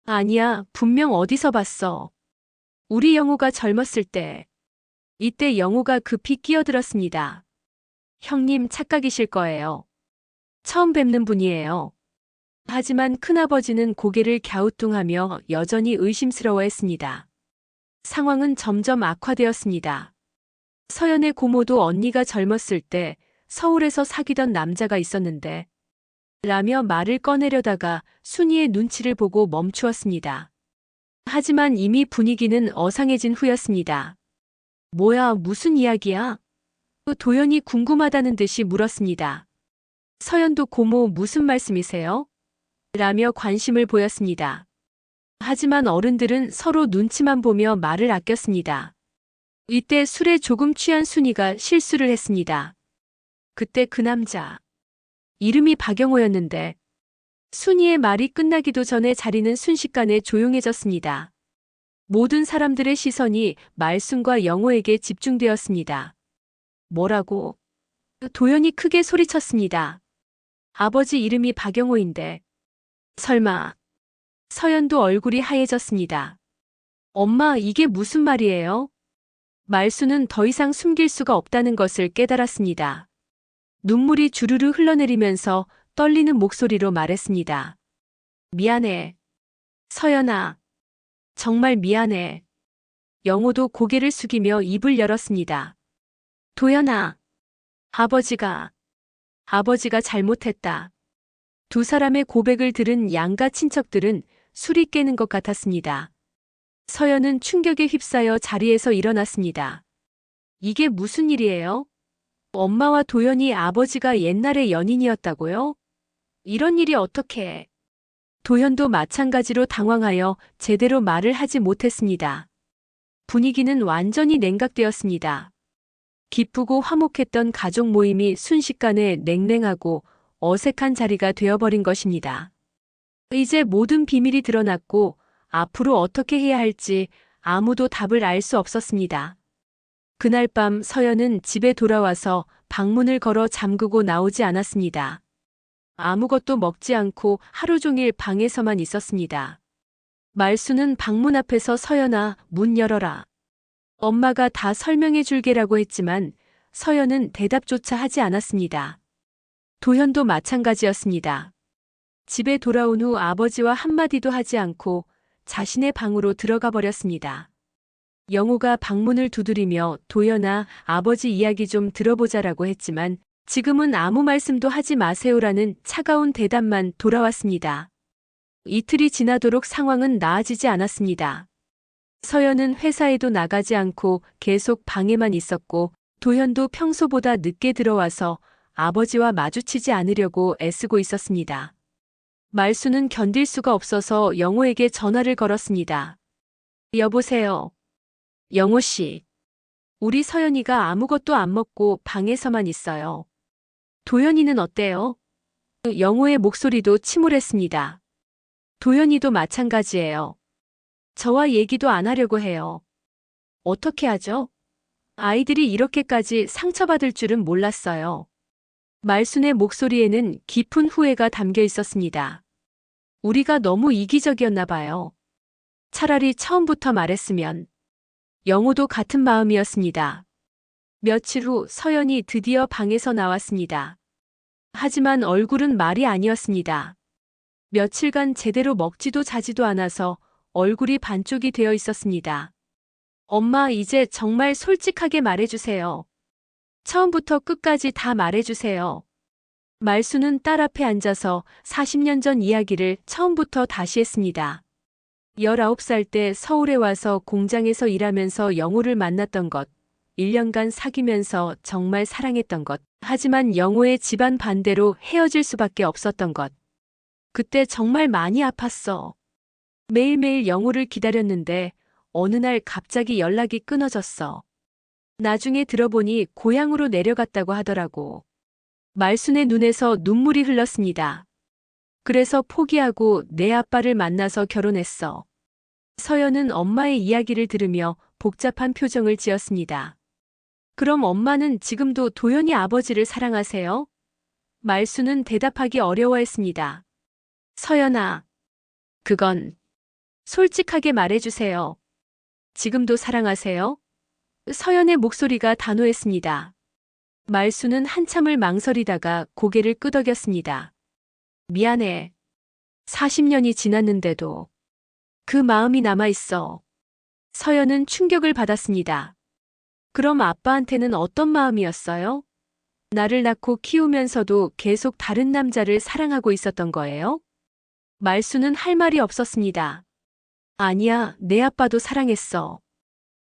[SPEAKER 2] 아니야, 분명 어디서 봤어. 우리 영호가 젊었을 때. 이때 영호가 급히 끼어들었습니다. 형님 착각이실 거예요. 처음 뵙는 분이에요. 하지만 큰아버지는 고개를 갸우뚱하며 여전히 의심스러워했습니다. 상황은 점점 악화되었습니다. 서연의 고모도 언니가 젊었을 때 서울에서 사귀던 남자가 있었는데 라며 말을 꺼내려다가 순이의 눈치를 보고 멈추었습니다. 하지만 이미 분위기는 어상해진 후였습니다. 뭐야, 무슨 이야기야? 도연이 궁금하다는 듯이 물었습니다. 서연도 고모 무슨 말씀이세요? 라며 관심을 보였습니다. 하지만 어른들은 서로 눈치만 보며 말을 아꼈습니다. 이때 술에 조금 취한 순이가 실수를 했습니다. 그때 그 남자, 이름이 박영호였는데 순이의 말이 끝나기도 전에 자리는 순식간에 조용해졌습니다. 모든 사람들의 시선이 말순과 영호에게 집중되었습니다. 뭐라고? 도연이 크게 소리쳤습니다. 아버지 이름이 박영호인데. 설마. 서연도 얼굴이 하얘졌습니다. 엄마, 이게 무슨 말이에요? 말수는 더 이상 숨길 수가 없다는 것을 깨달았습니다. 눈물이 주르르 흘러내리면서 떨리는 목소리로 말했습니다. 미안해. 서연아. 정말 미안해. 영호도 고개를 숙이며 입을 열었습니다. 도연아. 아버지가 잘못했다. 두 사람의 고백을 들은 양가 친척들은 술이 깨는 것 같았습니다. 서연은 충격에 휩싸여 자리에서 일어났습니다. 이게 무슨 일이에요? 엄마와 도연이 아버지가 옛날에 연인이었다고요? 이런 일이 어떻게? 도연도 마찬가지로 당황하여 제대로 말을 하지 못했습니다. 분위기는 완전히 냉각되었습니다. 기쁘고 화목했던 가족 모임이 순식간에 냉랭하고 어색한 자리가 되어버린 것입니다. 이제 모든 비밀이 드러났고 앞으로 어떻게 해야 할지 아무도 답을 알 수 없었습니다. 그날 밤 서연은 집에 돌아와서 방문을 걸어 잠그고 나오지 않았습니다. 아무것도 먹지 않고 하루 종일 방에서만 있었습니다. 말수는 방문 앞에서 서연아, 문 열어라. 엄마가 다 설명해 줄게라고 했지만 서연은 대답조차 하지 않았습니다. 도현도 마찬가지였습니다. 집에 돌아온 후 아버지와 한마디도 하지 않고 자신의 방으로 들어가 버렸습니다. 영호가 방문을 두드리며 도연아, 아버지 이야기 좀 들어보자라고 했지만 지금은 아무 말씀도 하지 마세요라는 차가운 대답만 돌아왔습니다. 이틀이 지나도록 상황은 나아지지 않았습니다. 서연은 회사에도 나가지 않고 계속 방에만 있었고 도현도 평소보다 늦게 들어와서 아버지와 마주치지 않으려고 애쓰고 있었습니다. 말수는 견딜 수가 없어서 영호에게 전화를 걸었습니다. 여보세요. 영호 씨. 우리 서연이가 아무것도 안 먹고 방에서만 있어요. 도연이는 어때요? 영호의 목소리도 침울했습니다. 도연이도 마찬가지예요. 저와 얘기도 안 하려고 해요. 어떻게 하죠? 아이들이 이렇게까지 상처받을 줄은 몰랐어요. 말순의 목소리에는 깊은 후회가 담겨 있었습니다. 우리가 너무 이기적이었나 봐요. 차라리 처음부터 말했으면. 영호도 같은 마음이었습니다. 며칠 후 서연이 드디어 방에서 나왔습니다. 하지만 얼굴은 말이 아니었습니다. 며칠간 제대로 먹지도 자지도 않아서 얼굴이 반쪽이 되어 있었습니다. 엄마, 이제 정말 솔직하게 말해주세요. 처음부터 끝까지 다 말해주세요. 말수는 딸 앞에 앉아서 40년 전 이야기를 처음부터 다시 했습니다. 19살 때 서울에 와서 공장에서 일하면서 영호를 만났던 것, 1년간 사귀면서 정말 사랑했던 것, 하지만 영호의 집안 반대로 헤어질 수밖에 없었던 것. 그때 정말 많이 아팠어. 매일매일 영호를 기다렸는데 어느 날 갑자기 연락이 끊어졌어. 나중에 들어보니 고향으로 내려갔다고 하더라고. 말순의 눈에서 눈물이 흘렀습니다. 그래서 포기하고 내 아빠를 만나서 결혼했어. 서연은 엄마의 이야기를 들으며 복잡한 표정을 지었습니다. 그럼 엄마는 지금도 도연이 아버지를 사랑하세요? 말순은 대답하기 어려워했습니다. 서연아, 그건 솔직하게 말해주세요. 지금도 사랑하세요? 서연의 목소리가 단호했습니다. 말수는 한참을 망설이다가 고개를 끄덕였습니다. 미안해. 40년이 지났는데도 그 마음이 남아있어. 서연은 충격을 받았습니다. 그럼 아빠한테는 어떤 마음이었어요? 나를 낳고 키우면서도 계속 다른 남자를 사랑하고 있었던 거예요? 말수는 할 말이 없었습니다. 아니야, 내 아빠도 사랑했어.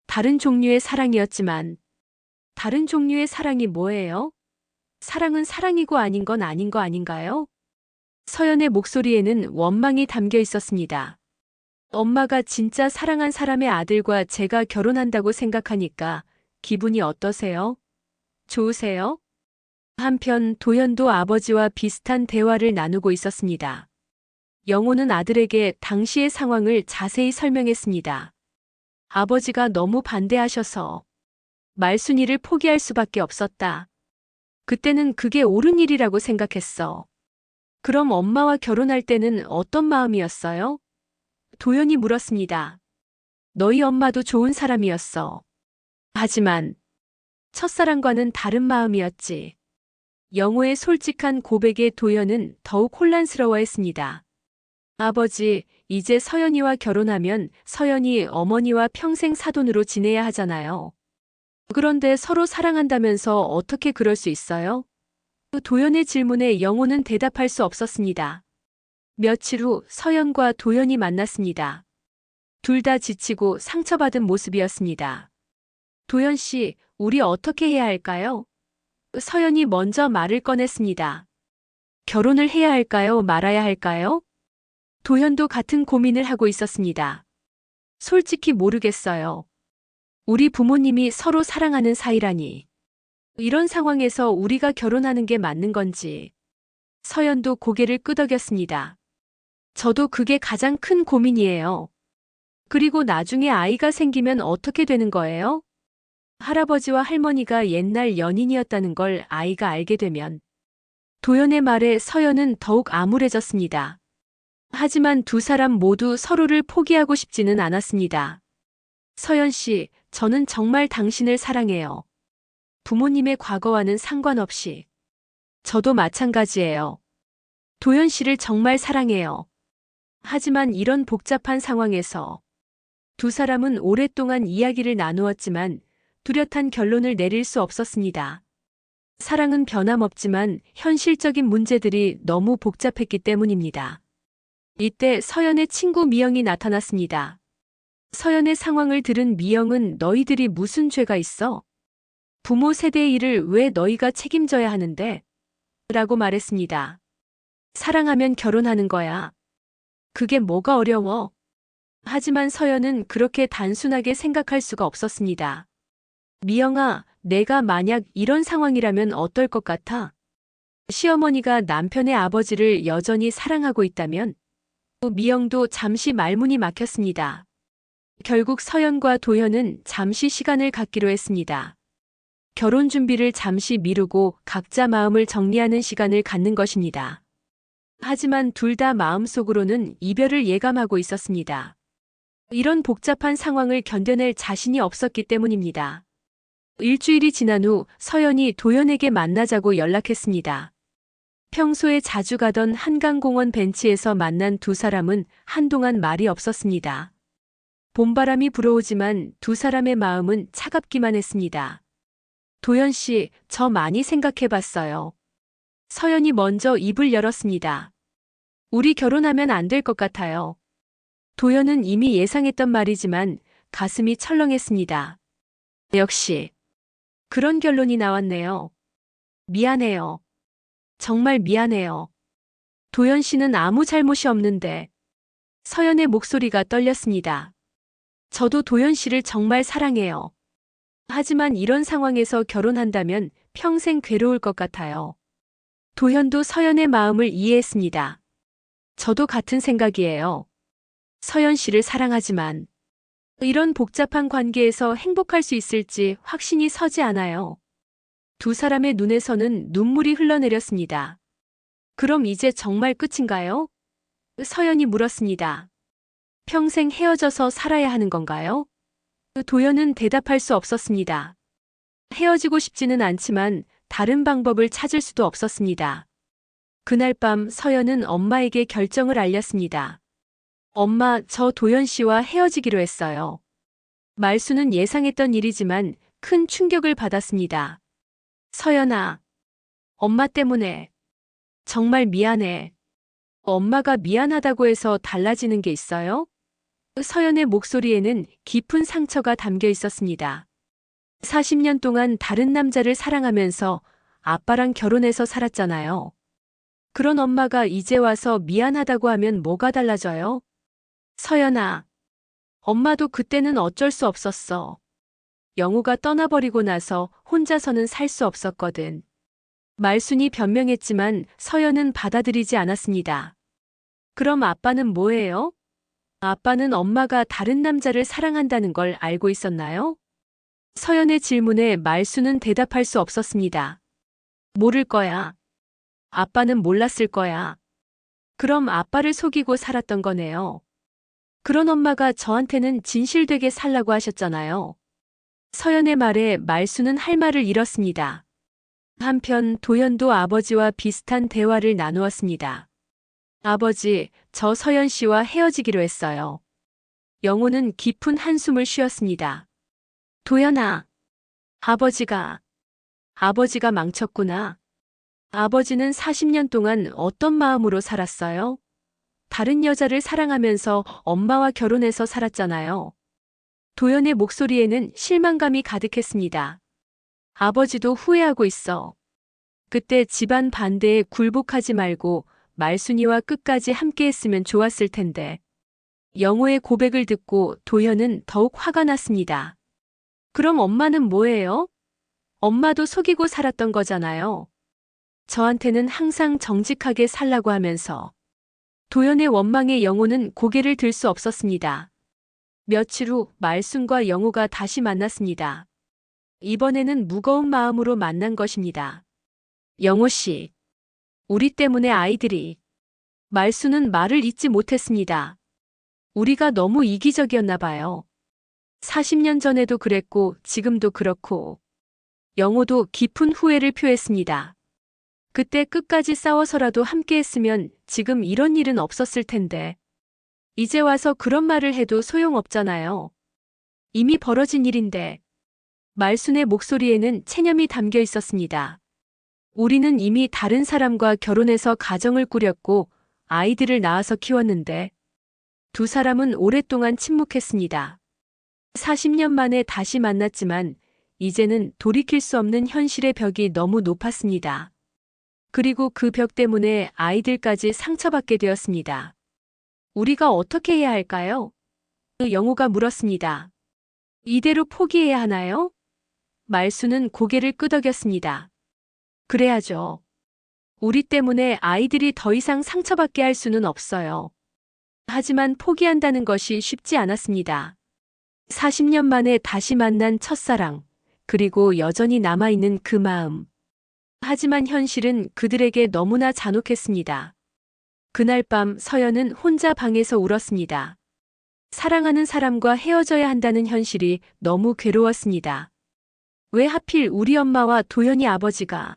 [SPEAKER 2] 다른 종류의 사랑이었지만 다른 종류의 사랑이 뭐예요? 사랑은 사랑이고 아닌 건 아닌 거 아닌가요? 서연의 목소리에는 원망이 담겨 있었습니다. 엄마가 진짜 사랑한 사람의 아들과 제가 결혼한다고 생각하니까 기분이 어떠세요? 좋으세요? 한편 도현도 아버지와 비슷한 대화를 나누고 있었습니다. 영호는 아들에게 당시의 상황을 자세히 설명했습니다. 아버지가 너무 반대하셔서 말순이를 포기할 수밖에 없었다. 그때는 그게 옳은 일이라고 생각했어. 그럼 엄마와 결혼할 때는 어떤 마음이었어요? 도연이 물었습니다. 너희 엄마도 좋은 사람이었어. 하지만 첫사랑과는 다른 마음이었지. 영호의 솔직한 고백에 도연은 더욱 혼란스러워했습니다. 아버지, 이제 서연이와 결혼하면 서연이 어머니와 평생 사돈으로 지내야 하잖아요. 그런데 서로 사랑한다면서 어떻게 그럴 수 있어요? 도연의 질문에 영호는 대답할 수 없었습니다. 며칠 후 서연과 도연이 만났습니다. 둘 다 지치고 상처받은 모습이었습니다. 도연 씨, 우리 어떻게 해야 할까요? 서연이 먼저 말을 꺼냈습니다. 결혼을 해야 할까요? 말아야 할까요? 도현도 같은 고민을 하고 있었습니다. 솔직히 모르겠어요. 우리 부모님이 서로 사랑하는 사이라니. 이런 상황에서 우리가 결혼하는 게 맞는 건지. 서연도 고개를 끄덕였습니다. 저도 그게 가장 큰 고민이에요. 그리고 나중에 아이가 생기면 어떻게 되는 거예요? 할아버지와 할머니가 옛날 연인이었다는 걸 아이가 알게 되면. 도연의 말에 서연은 더욱 암울해졌습니다. 하지만 두 사람 모두 서로를 포기하고 싶지는 않았습니다. 서연 씨, 저는 정말 당신을 사랑해요. 부모님의 과거와는 상관없이. 저도 마찬가지예요. 도연 씨를 정말 사랑해요. 하지만 이런 복잡한 상황에서 두 사람은 오랫동안 이야기를 나누었지만 뚜렷한 결론을 내릴 수 없었습니다. 사랑은 변함없지만 현실적인 문제들이 너무 복잡했기 때문입니다. 이때 서연의 친구 미영이 나타났습니다. 서연의 상황을 들은 미영은 너희들이 무슨 죄가 있어? 부모 세대의 일을 왜 너희가 책임져야 하는데? 라고 말했습니다. 사랑하면 결혼하는 거야. 그게 뭐가 어려워? 하지만 서연은 그렇게 단순하게 생각할 수가 없었습니다. 미영아, 내가 만약 이런 상황이라면 어떨 것 같아? 시어머니가 남편의 아버지를 여전히 사랑하고 있다면? 미영도 잠시 말문이 막혔습니다. 결국 서연과 도현은 잠시 시간을 갖기로 했습니다. 결혼 준비를 잠시 미루고 각자 마음을 정리하는 시간을 갖는 것입니다. 하지만 둘 다 마음속으로는 이별을 예감하고 있었습니다. 이런 복잡한 상황을 견뎌낼 자신이 없었기 때문입니다. 일주일이 지난 후 서연이 도연에게 만나자고 연락했습니다. 평소에 자주 가던 한강공원 벤치에서 만난 두 사람은 한동안 말이 없었습니다. 봄바람이 불어오지만 두 사람의 마음은 차갑기만 했습니다. 도연 씨, 저 많이 생각해봤어요. 서연이 먼저 입을 열었습니다. 우리 결혼하면 안 될 것 같아요. 도연은 이미 예상했던 말이지만 가슴이 철렁했습니다. 역시 그런 결론이 나왔네요. 미안해요. 정말 미안해요. 도연 씨는 아무 잘못이 없는데. 서연의 목소리가 떨렸습니다. 저도 도연 씨를 정말 사랑해요. 하지만 이런 상황에서 결혼한다면 평생 괴로울 것 같아요. 도현도 서연의 마음을 이해했습니다. 저도 같은 생각이에요. 서연 씨를 사랑하지만 이런 복잡한 관계에서 행복할 수 있을지 확신이 서지 않아요. 두 사람의 눈에서는 눈물이 흘러내렸습니다. 그럼 이제 정말 끝인가요? 서연이 물었습니다. 평생 헤어져서 살아야 하는 건가요? 도연은 대답할 수 없었습니다. 헤어지고 싶지는 않지만 다른 방법을 찾을 수도 없었습니다. 그날 밤 서연은 엄마에게 결정을 알렸습니다. 엄마, 저 도연 씨와 헤어지기로 했어요. 말수는 예상했던 일이지만 큰 충격을 받았습니다. 서연아, 엄마 때문에 정말 미안해. 엄마가 미안하다고 해서 달라지는 게 있어요? 서연의 목소리에는 깊은 상처가 담겨 있었습니다. 40년 동안 다른 남자를 사랑하면서 아빠랑 결혼해서 살았잖아요. 그런 엄마가 이제 와서 미안하다고 하면 뭐가 달라져요? 서연아, 엄마도 그때는 어쩔 수 없었어. 영우가 떠나버리고 나서 혼자서는 살 수 없었거든. 말순이 변명했지만 서연은 받아들이지 않았습니다. 그럼 아빠는 뭐예요? 아빠는 엄마가 다른 남자를 사랑한다는 걸 알고 있었나요? 서연의 질문에 말순은 대답할 수 없었습니다. 모를 거야. 아빠는 몰랐을 거야. 그럼 아빠를 속이고 살았던 거네요. 그런 엄마가 저한테는 진실되게 살라고 하셨잖아요. 서연의 말에 말순은 할 말을 잃었습니다. 한편 도연도 아버지와 비슷한 대화를 나누었습니다. 아버지, 저 서연 씨와 헤어지기로 했어요. 영호는 깊은 한숨을 쉬었습니다. 도연아, 아버지가 망쳤구나. 아버지는 40년 동안 어떤 마음으로 살았어요? 다른 여자를 사랑하면서 엄마와 결혼해서 살았잖아요. 도연의 목소리에는 실망감이 가득했습니다. 아버지도 후회하고 있어. 그때 집안 반대에 굴복하지 말고 말순이와 끝까지 함께했으면 좋았을 텐데. 영호의 고백을 듣고 도연은 더욱 화가 났습니다. 그럼 엄마는 뭐예요? 엄마도 속이고 살았던 거잖아요. 저한테는 항상 정직하게 살라고 하면서. 도연의 원망에 영호는 고개를 들 수 없었습니다. 며칠 후 말순과 영호가 다시 만났습니다. 이번에는 무거운 마음으로 만난 것입니다. 영호 씨, 우리 때문에 아이들이. 말순은 말을 잇지 못했습니다. 우리가 너무 이기적이었나 봐요. 40년 전에도 그랬고 지금도 그렇고. 영호도 깊은 후회를 표했습니다. 그때 끝까지 싸워서라도 함께했으면 지금 이런 일은 없었을 텐데. 이제 와서 그런 말을 해도 소용없잖아요. 이미 벌어진 일인데. 말순의 목소리에는 체념이 담겨 있었습니다. 우리는 이미 다른 사람과 결혼해서 가정을 꾸렸고 아이들을 낳아서 키웠는데. 두 사람은 오랫동안 침묵했습니다. 40년 만에 다시 만났지만 이제는 돌이킬 수 없는 현실의 벽이 너무 높았습니다. 그리고 그 벽 때문에 아이들까지 상처받게 되었습니다. 우리가 어떻게 해야 할까요? 영호가 물었습니다. 이대로 포기해야 하나요? 말순은 고개를 끄덕였습니다. 그래야죠. 우리 때문에 아이들이 더 이상 상처받게 할 수는 없어요. 하지만 포기한다는 것이 쉽지 않았습니다. 40년 만에 다시 만난 첫사랑, 그리고 여전히 남아있는 그 마음. 하지만 현실은 그들에게 너무나 잔혹했습니다. 그날 밤 서연은 혼자 방에서 울었습니다. 사랑하는 사람과 헤어져야 한다는 현실이 너무 괴로웠습니다. 왜 하필 우리 엄마와 도연이 아버지가.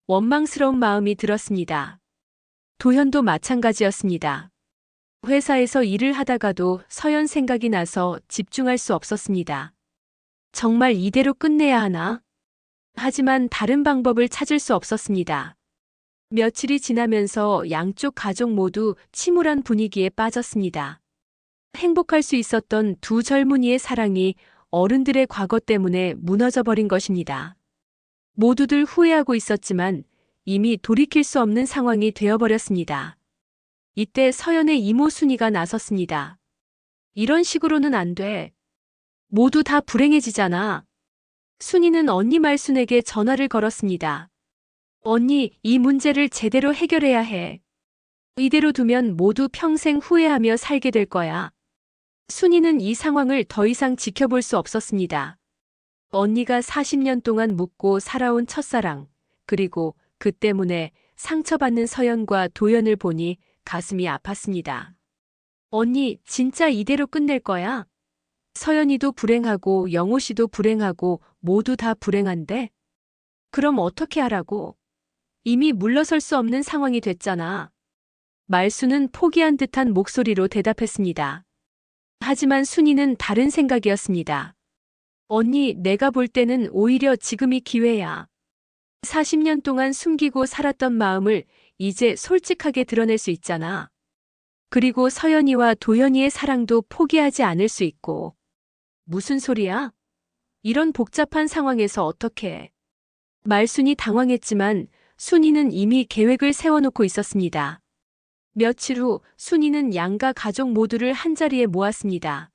[SPEAKER 2] 원망스러운 마음이 들었습니다. 도연도 마찬가지였습니다. 회사에서 일을 하다가도 서연 생각이 나서 집중할 수 없었습니다. 정말 이대로 끝내야 하나? 하지만 다른 방법을 찾을 수 없었습니다. 며칠이 지나면서 양쪽 가족 모두 침울한 분위기에 빠졌습니다. 행복할 수 있었던 두 젊은이의 사랑이 어른들의 과거 때문에 무너져 버린 것입니다. 모두들 후회하고 있었지만 이미 돌이킬 수 없는 상황이 되어버렸습니다. 이때 서연의 이모 순이가 나섰습니다. 이런 식으로는 안 돼. 모두 다 불행해지잖아. 순이는 언니 말순에게 전화를 걸었습니다. 언니, 이 문제를 제대로 해결해야 해. 이대로 두면 모두 평생 후회하며 살게 될 거야. 순이는 이 상황을 더 이상 지켜볼 수 없었습니다. 언니가 40년 동안 묻고 살아온 첫사랑, 그리고 그 때문에 상처받는 서연과 도연을 보니 가슴이 아팠습니다. 언니, 진짜 이대로 끝낼 거야? 서연이도 불행하고 영호 씨도 불행하고 모두 다 불행한데? 그럼 어떻게 하라고? 이미 물러설 수 없는 상황이 됐잖아. 말순은 포기한 듯한 목소리로 대답했습니다. 하지만 순이는 다른 생각이었습니다. 언니, 내가 볼 때는 오히려 지금이 기회야. 40년 동안 숨기고 살았던 마음을 이제 솔직하게 드러낼 수 있잖아. 그리고 서연이와 도연이의 사랑도 포기하지 않을 수 있고. 무슨 소리야? 이런 복잡한 상황에서 어떻게? 말순이 당황했지만 순이는 이미 계획을 세워놓고 있었습니다. 며칠 후 순이는 양가 가족 모두를 한자리에 모았습니다.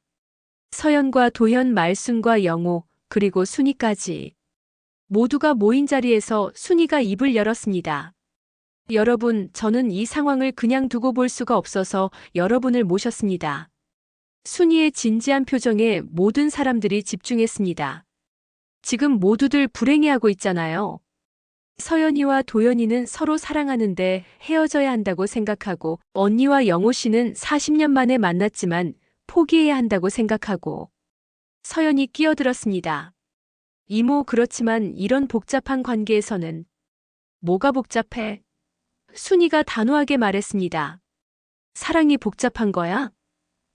[SPEAKER 2] 서연과 도현, 말순과 영호, 그리고 순이까지. 모두가 모인 자리에서 순이가 입을 열었습니다. 여러분, 저는 이 상황을 그냥 두고 볼 수가 없어서 여러분을 모셨습니다. 순이의 진지한 표정에 모든 사람들이 집중했습니다. 지금 모두들 불행해하고 있잖아요. 서연이와 도연이는 서로 사랑하는데 헤어져야 한다고 생각하고, 언니와 영호 씨는 40년 만에 만났지만 포기해야 한다고 생각하고. 서연이 끼어들었습니다. 이모, 그렇지만 이런 복잡한 관계에서는. 뭐가 복잡해? 순이가 단호하게 말했습니다. 사랑이 복잡한 거야?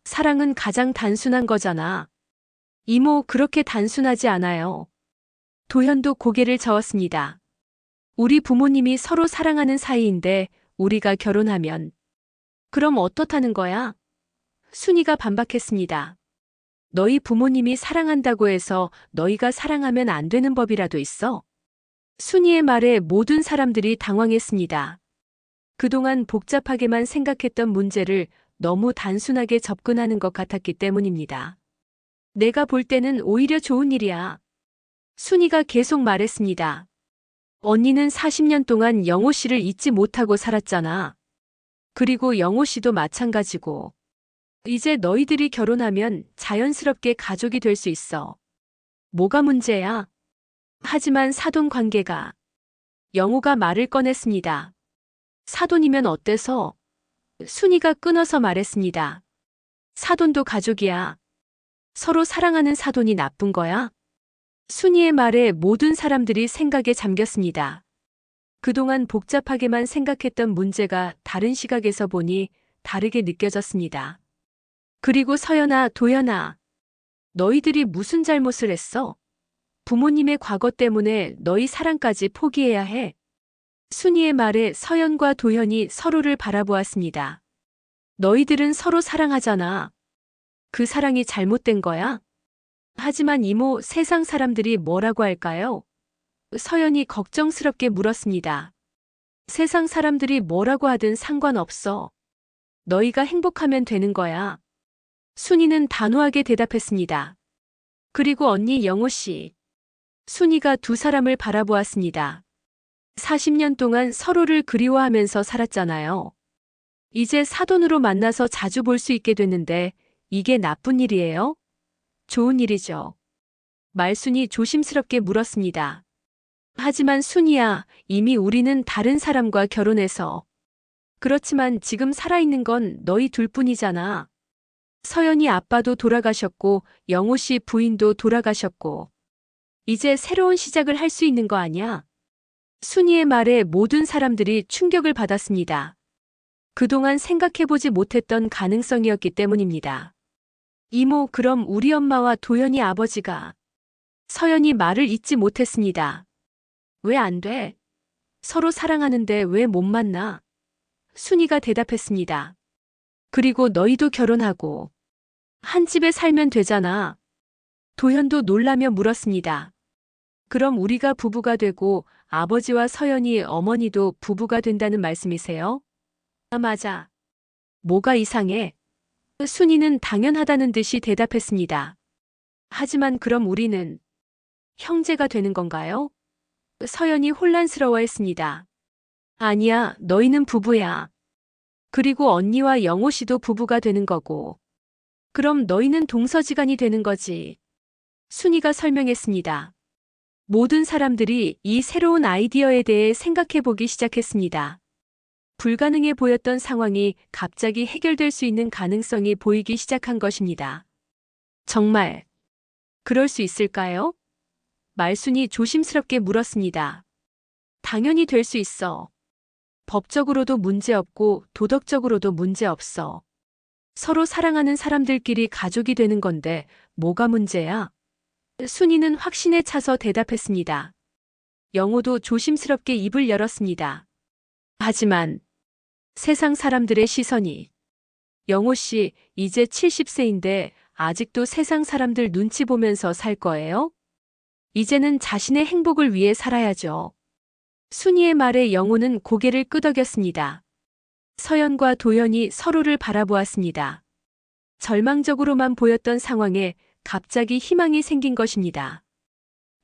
[SPEAKER 2] 사랑은 가장 단순한 거잖아. 이모, 그렇게 단순하지 않아요. 도현도 고개를 저었습니다. 우리 부모님이 서로 사랑하는 사이인데 우리가 결혼하면. 그럼 어떻다는 거야? 순이가 반박했습니다. 너희 부모님이 사랑한다고 해서 너희가 사랑하면 안 되는 법이라도 있어? 순이의 말에 모든 사람들이 당황했습니다. 그동안 복잡하게만 생각했던 문제를 너무 단순하게 접근하는 것 같았기 때문입니다. 내가 볼 때는 오히려 좋은 일이야. 순이가 계속 말했습니다. 언니는 40년 동안 영호 씨를 잊지 못하고 살았잖아. 그리고 영호 씨도 마찬가지고. 이제 너희들이 결혼하면 자연스럽게 가족이 될 수 있어. 뭐가 문제야? 하지만 사돈 관계가. 영호가 말을 꺼냈습니다. 사돈이면 어때서? 순이가 끊어서 말했습니다. 사돈도 가족이야. 서로 사랑하는 사돈이 나쁜 거야? 순이의 말에 모든 사람들이 생각에 잠겼습니다. 그동안 복잡하게만 생각했던 문제가 다른 시각에서 보니 다르게 느껴졌습니다. 그리고 서연아, 도연아, 너희들이 무슨 잘못을 했어? 부모님의 과거 때문에 너희 사랑까지 포기해야 해. 순이의 말에 서연과 도현이 서로를 바라보았습니다. 너희들은 서로 사랑하잖아. 그 사랑이 잘못된 거야? 하지만 이모, 세상 사람들이 뭐라고 할까요? 서연이 걱정스럽게 물었습니다. 세상 사람들이 뭐라고 하든 상관없어. 너희가 행복하면 되는 거야. 순이는 단호하게 대답했습니다. 그리고 언니 영호 씨. 순이가 두 사람을 바라보았습니다. 40년 동안 서로를 그리워하면서 살았잖아요. 이제 사돈으로 만나서 자주 볼 수 있게 됐는데 이게 나쁜 일이에요? 좋은 일이죠. 말순이 조심스럽게 물었습니다. 하지만 순이야, 이미 우리는 다른 사람과 결혼해서. 그렇지만 지금 살아있는 건 너희 둘뿐이잖아. 서연이 아빠도 돌아가셨고 영호 씨 부인도 돌아가셨고. 이제 새로운 시작을 할 수 있는 거 아니야? 순이의 말에 모든 사람들이 충격을 받았습니다. 그동안 생각해보지 못했던 가능성이었기 때문입니다. 이모, 그럼 우리 엄마와 도연이 아버지가. 서연이 말을 잇지 못했습니다. 왜 안 돼? 서로 사랑하는데 왜 못 만나? 순이가 대답했습니다. 그리고 너희도 결혼하고 한 집에 살면 되잖아. 도현도 놀라며 물었습니다. 그럼 우리가 부부가 되고 아버지와 서연이 어머니도 부부가 된다는 말씀이세요? 아, 맞아. 뭐가 이상해? 순이는 당연하다는 듯이 대답했습니다. 하지만 그럼 우리는 형제가 되는 건가요? 서연이 혼란스러워했습니다. 아니야, 너희는 부부야. 그리고 언니와 영호 씨도 부부가 되는 거고. 그럼 너희는 동서지간이 되는 거지. 순이가 설명했습니다. 모든 사람들이 이 새로운 아이디어에 대해 생각해보기 시작했습니다. 불가능해 보였던 상황이 갑자기 해결될 수 있는 가능성이 보이기 시작한 것입니다. 정말 그럴 수 있을까요? 말순이 조심스럽게 물었습니다. 당연히 될 수 있어. 법적으로도 문제없고 도덕적으로도 문제없어. 서로 사랑하는 사람들끼리 가족이 되는 건데 뭐가 문제야? 순이는 확신에 차서 대답했습니다. 영호도 조심스럽게 입을 열었습니다. 하지만 세상 사람들의 시선이. 영호 씨, 이제 70세인데 아직도 세상 사람들 눈치 보면서 살 거예요? 이제는 자신의 행복을 위해 살아야죠. 순이의 말에 영호는 고개를 끄덕였습니다. 서연과 도연이 서로를 바라보았습니다. 절망적으로만 보였던 상황에 갑자기 희망이 생긴 것입니다.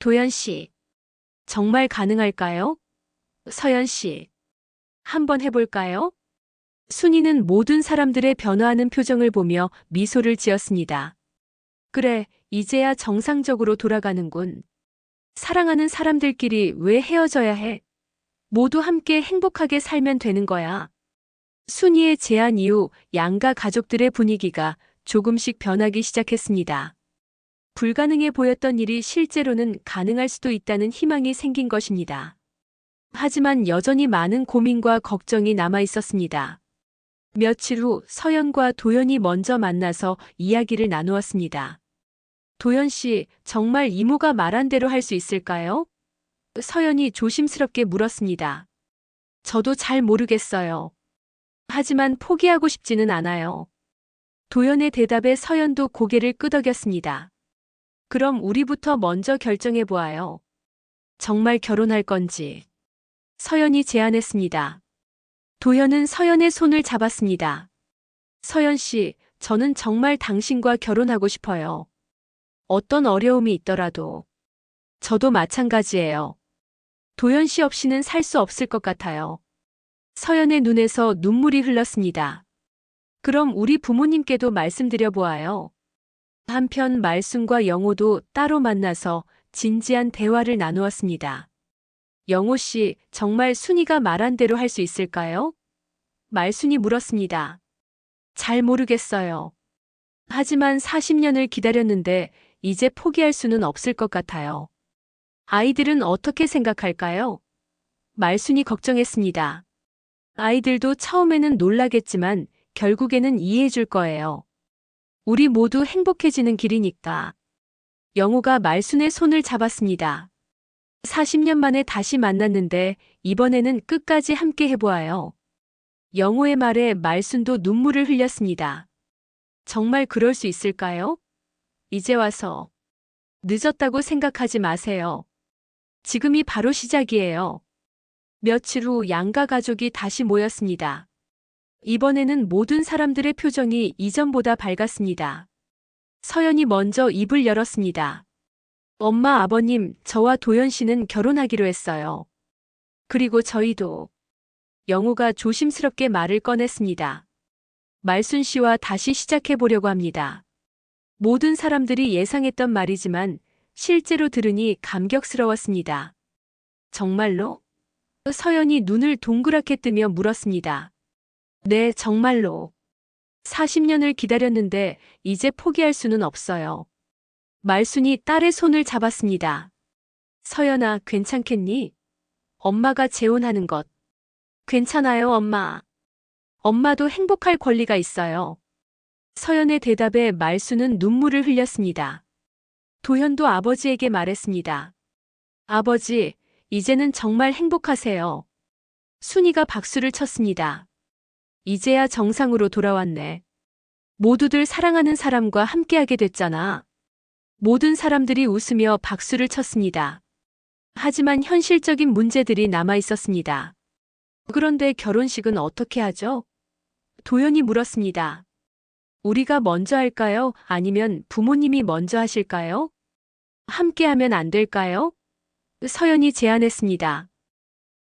[SPEAKER 2] 도연 씨, 정말 가능할까요? 서연 씨, 한번 해볼까요? 순이는 모든 사람들의 변화하는 표정을 보며 미소를 지었습니다. 그래, 이제야 정상적으로 돌아가는군. 사랑하는 사람들끼리 왜 헤어져야 해? 모두 함께 행복하게 살면 되는 거야. 순이의 제안 이후 양가 가족들의 분위기가 조금씩 변하기 시작했습니다. 불가능해 보였던 일이 실제로는 가능할 수도 있다는 희망이 생긴 것입니다. 하지만 여전히 많은 고민과 걱정이 남아 있었습니다. 며칠 후 서연과 도연이 먼저 만나서 이야기를 나누었습니다. 도연 씨, 정말 이모가 말한 대로 할 수 있을까요? 서연이 조심스럽게 물었습니다. 저도 잘 모르겠어요. 하지만 포기하고 싶지는 않아요. 도연의 대답에 서연도 고개를 끄덕였습니다. 그럼 우리부터 먼저 결정해 보아요. 정말 결혼할 건지. 서연이 제안했습니다. 도연은 서연의 손을 잡았습니다. 서연 씨, 저는 정말 당신과 결혼하고 싶어요. 어떤 어려움이 있더라도. 저도 마찬가지예요. 도연 씨 없이는 살 수 없을 것 같아요. 서연의 눈에서 눈물이 흘렀습니다. 그럼 우리 부모님께도 말씀드려 보아요. 한편 말순과 영호도 따로 만나서 진지한 대화를 나누었습니다. 영호 씨, 정말 순이가 말한 대로 할 수 있을까요? 말순이 물었습니다. 잘 모르겠어요. 하지만 40년을 기다렸는데 이제 포기할 수는 없을 것 같아요. 아이들은 어떻게 생각할까요? 말순이 걱정했습니다. 아이들도 처음에는 놀라겠지만 결국에는 이해해 줄 거예요. 우리 모두 행복해지는 길이니까. 영호가 말순의 손을 잡았습니다. 40년 만에 다시 만났는데 이번에는 끝까지 함께 해보아요. 영호의 말에 말순도 눈물을 흘렸습니다. 정말 그럴 수 있을까요? 이제 와서 늦었다고 생각하지 마세요. 지금이 바로 시작이에요. 며칠 후 양가 가족이 다시 모였습니다. 이번에는 모든 사람들의 표정이 이전보다 밝았습니다. 서연이 먼저 입을 열었습니다. 엄마, 아버님, 저와 도연 씨는 결혼하기로 했어요. 그리고 저희도. 영호가 조심스럽게 말을 꺼냈습니다. 말순 씨와 다시 시작해 보려고 합니다. 모든 사람들이 예상했던 말이지만 실제로 들으니 감격스러웠습니다. 정말로? 서연이 눈을 동그랗게 뜨며 물었습니다. 네, 정말로. 40년을 기다렸는데 이제 포기할 수는 없어요. 말순이 딸의 손을 잡았습니다. 서연아, 괜찮겠니? 엄마가 재혼하는 것. 괜찮아요, 엄마. 엄마도 행복할 권리가 있어요. 서연의 대답에 말순은 눈물을 흘렸습니다. 도현도 아버지에게 말했습니다. 아버지, 이제는 정말 행복하세요. 순이가 박수를 쳤습니다. 이제야 정상으로 돌아왔네. 모두들 사랑하는 사람과 함께하게 됐잖아. 모든 사람들이 웃으며 박수를 쳤습니다. 하지만 현실적인 문제들이 남아 있었습니다. 그런데 결혼식은 어떻게 하죠? 도연이 물었습니다. 우리가 먼저 할까요? 아니면 부모님이 먼저 하실까요? 함께하면 안 될까요? 서연이 제안했습니다.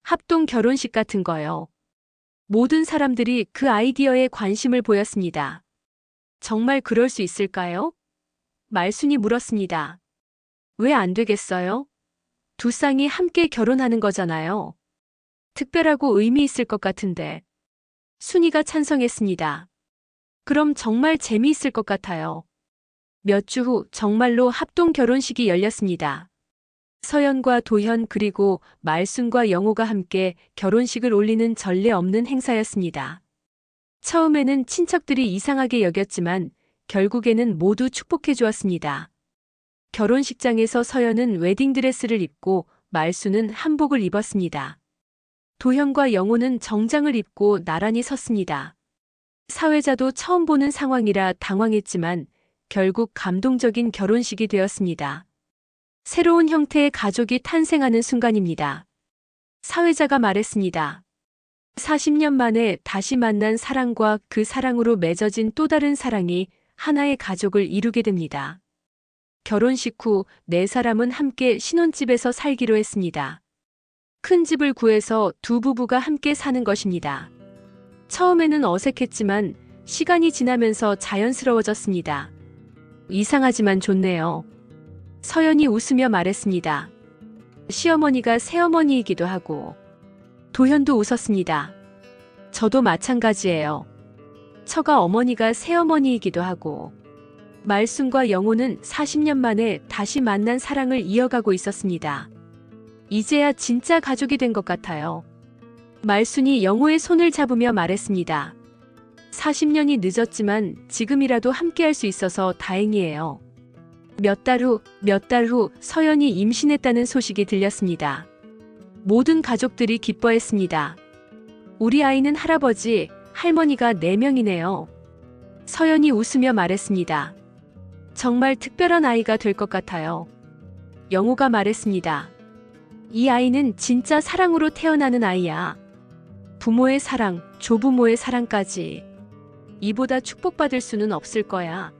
[SPEAKER 2] 합동 결혼식 같은 거요. 모든 사람들이 그 아이디어에 관심을 보였습니다. 정말 그럴 수 있을까요? 말순이 물었습니다. 왜 안 되겠어요? 두 쌍이 함께 결혼하는 거잖아요. 특별하고 의미 있을 것 같은데. 순이가 찬성했습니다. 그럼 정말 재미있을 것 같아요. 몇 주 후 정말로 합동 결혼식이 열렸습니다. 서연과 도현 그리고 말순과 영호가 함께 결혼식을 올리는 전례 없는 행사였습니다. 처음에는 친척들이 이상하게 여겼지만 결국에는 모두 축복해 주었습니다. 결혼식장에서 서연은 웨딩드레스를 입고 말순은 한복을 입었습니다. 도현과 영호는 정장을 입고 나란히 섰습니다. 사회자도 처음 보는 상황이라 당황했지만 결국 감동적인 결혼식이 되었습니다. 새로운 형태의 가족이 탄생하는 순간입니다. 사회자가 말했습니다. 40년 만에 다시 만난 사랑과 그 사랑으로 맺어진 또 다른 사랑이 하나의 가족을 이루게 됩니다. 결혼식 후 네 사람은 함께 신혼집에서 살기로 했습니다. 큰 집을 구해서 두 부부가 함께 사는 것입니다. 처음에는 어색했지만 시간이 지나면서 자연스러워졌습니다. 이상하지만 좋네요. 서연이 웃으며 말했습니다. 시어머니가 새어머니이기도 하고. 도현도 웃었습니다. 저도 마찬가지예요. 처가 어머니가 새어머니이기도 하고. 말순과 영호는 40년 만에 다시 만난 사랑을 이어가고 있었습니다. 이제야 진짜 가족이 된 것 같아요. 말순이 영호의 손을 잡으며 말했습니다. 40년이 늦었지만 지금이라도 함께할 수 있어서 다행이에요. 몇 달 후 서연이 임신했다는 소식이 들렸습니다. 모든 가족들이 기뻐했습니다. 우리 아이는 할아버지, 할머니가 4명이네요. 서연이 웃으며 말했습니다. 정말 특별한 아이가 될 것 같아요. 영호가 말했습니다. 이 아이는 진짜 사랑으로 태어나는 아이야. 부모의 사랑, 조부모의 사랑까지. 이보다 축복받을 수는 없을 거야.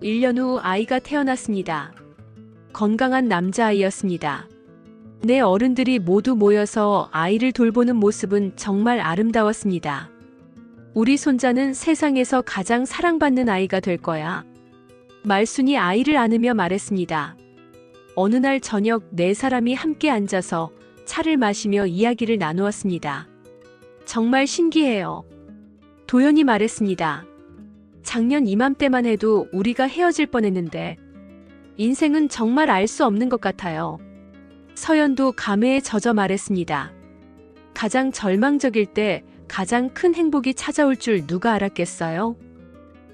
[SPEAKER 2] 1년 후 아이가 태어났습니다. 건강한 남자아이였습니다. 내 어른들이 모두 모여서 아이를 돌보는 모습은 정말 아름다웠습니다. 우리 손자는 세상에서 가장 사랑받는 아이가 될 거야. 말순이 아이를 안으며 말했습니다. 어느 날 저녁 네 사람이 함께 앉아서 차를 마시며 이야기를 나누었습니다. 정말 신기해요. 도연이 말했습니다. 작년 이맘때만 해도 우리가 헤어질 뻔했는데 인생은 정말 알 수 없는 것 같아요. 서연도 감회에 젖어 말했습니다. 가장 절망적일 때 가장 큰 행복이 찾아올 줄 누가 알았겠어요?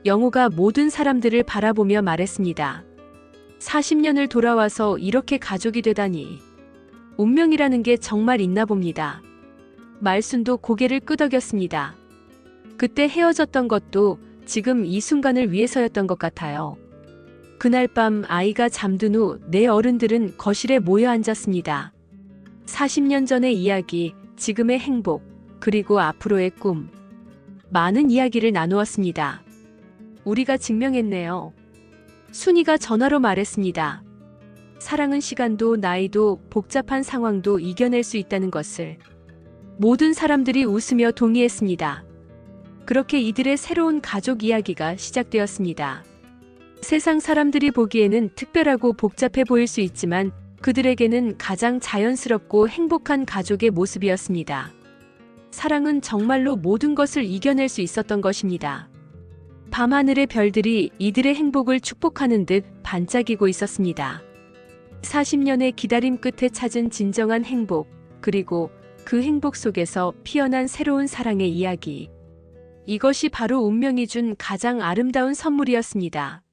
[SPEAKER 2] 영호가 모든 사람들을 바라보며 말했습니다. 40년을 돌아와서 이렇게 가족이 되다니. 운명이라는 게 정말 있나 봅니다. 말순도 고개를 끄덕였습니다. 그때 헤어졌던 것도 지금 이 순간을 위해서였던 것 같아요. 그날 밤 아이가 잠든 후 네 어른들은 거실에 모여 앉았습니다. 40년 전의 이야기, 지금의 행복, 그리고 앞으로의 꿈. 많은 이야기를 나누었습니다. 우리가 증명했네요. 순이가 전화로 말했습니다. 사랑은 시간도 나이도 복잡한 상황도 이겨낼 수 있다는 것을. 모든 사람들이 웃으며 동의했습니다. 그렇게 이들의 새로운 가족 이야기가 시작되었습니다. 세상 사람들이 보기에는 특별하고 복잡해 보일 수 있지만 그들에게는 가장 자연스럽고 행복한 가족의 모습이었습니다. 사랑은 정말로 모든 것을 이겨낼 수 있었던 것입니다. 밤하늘의 별들이 이들의 행복을 축복하는 듯 반짝이고 있었습니다. 40년의 기다림 끝에 찾은 진정한 행복, 그리고 그 행복 속에서 피어난 새로운 사랑의 이야기. 이것이 바로 운명이 준 가장 아름다운 선물이었습니다.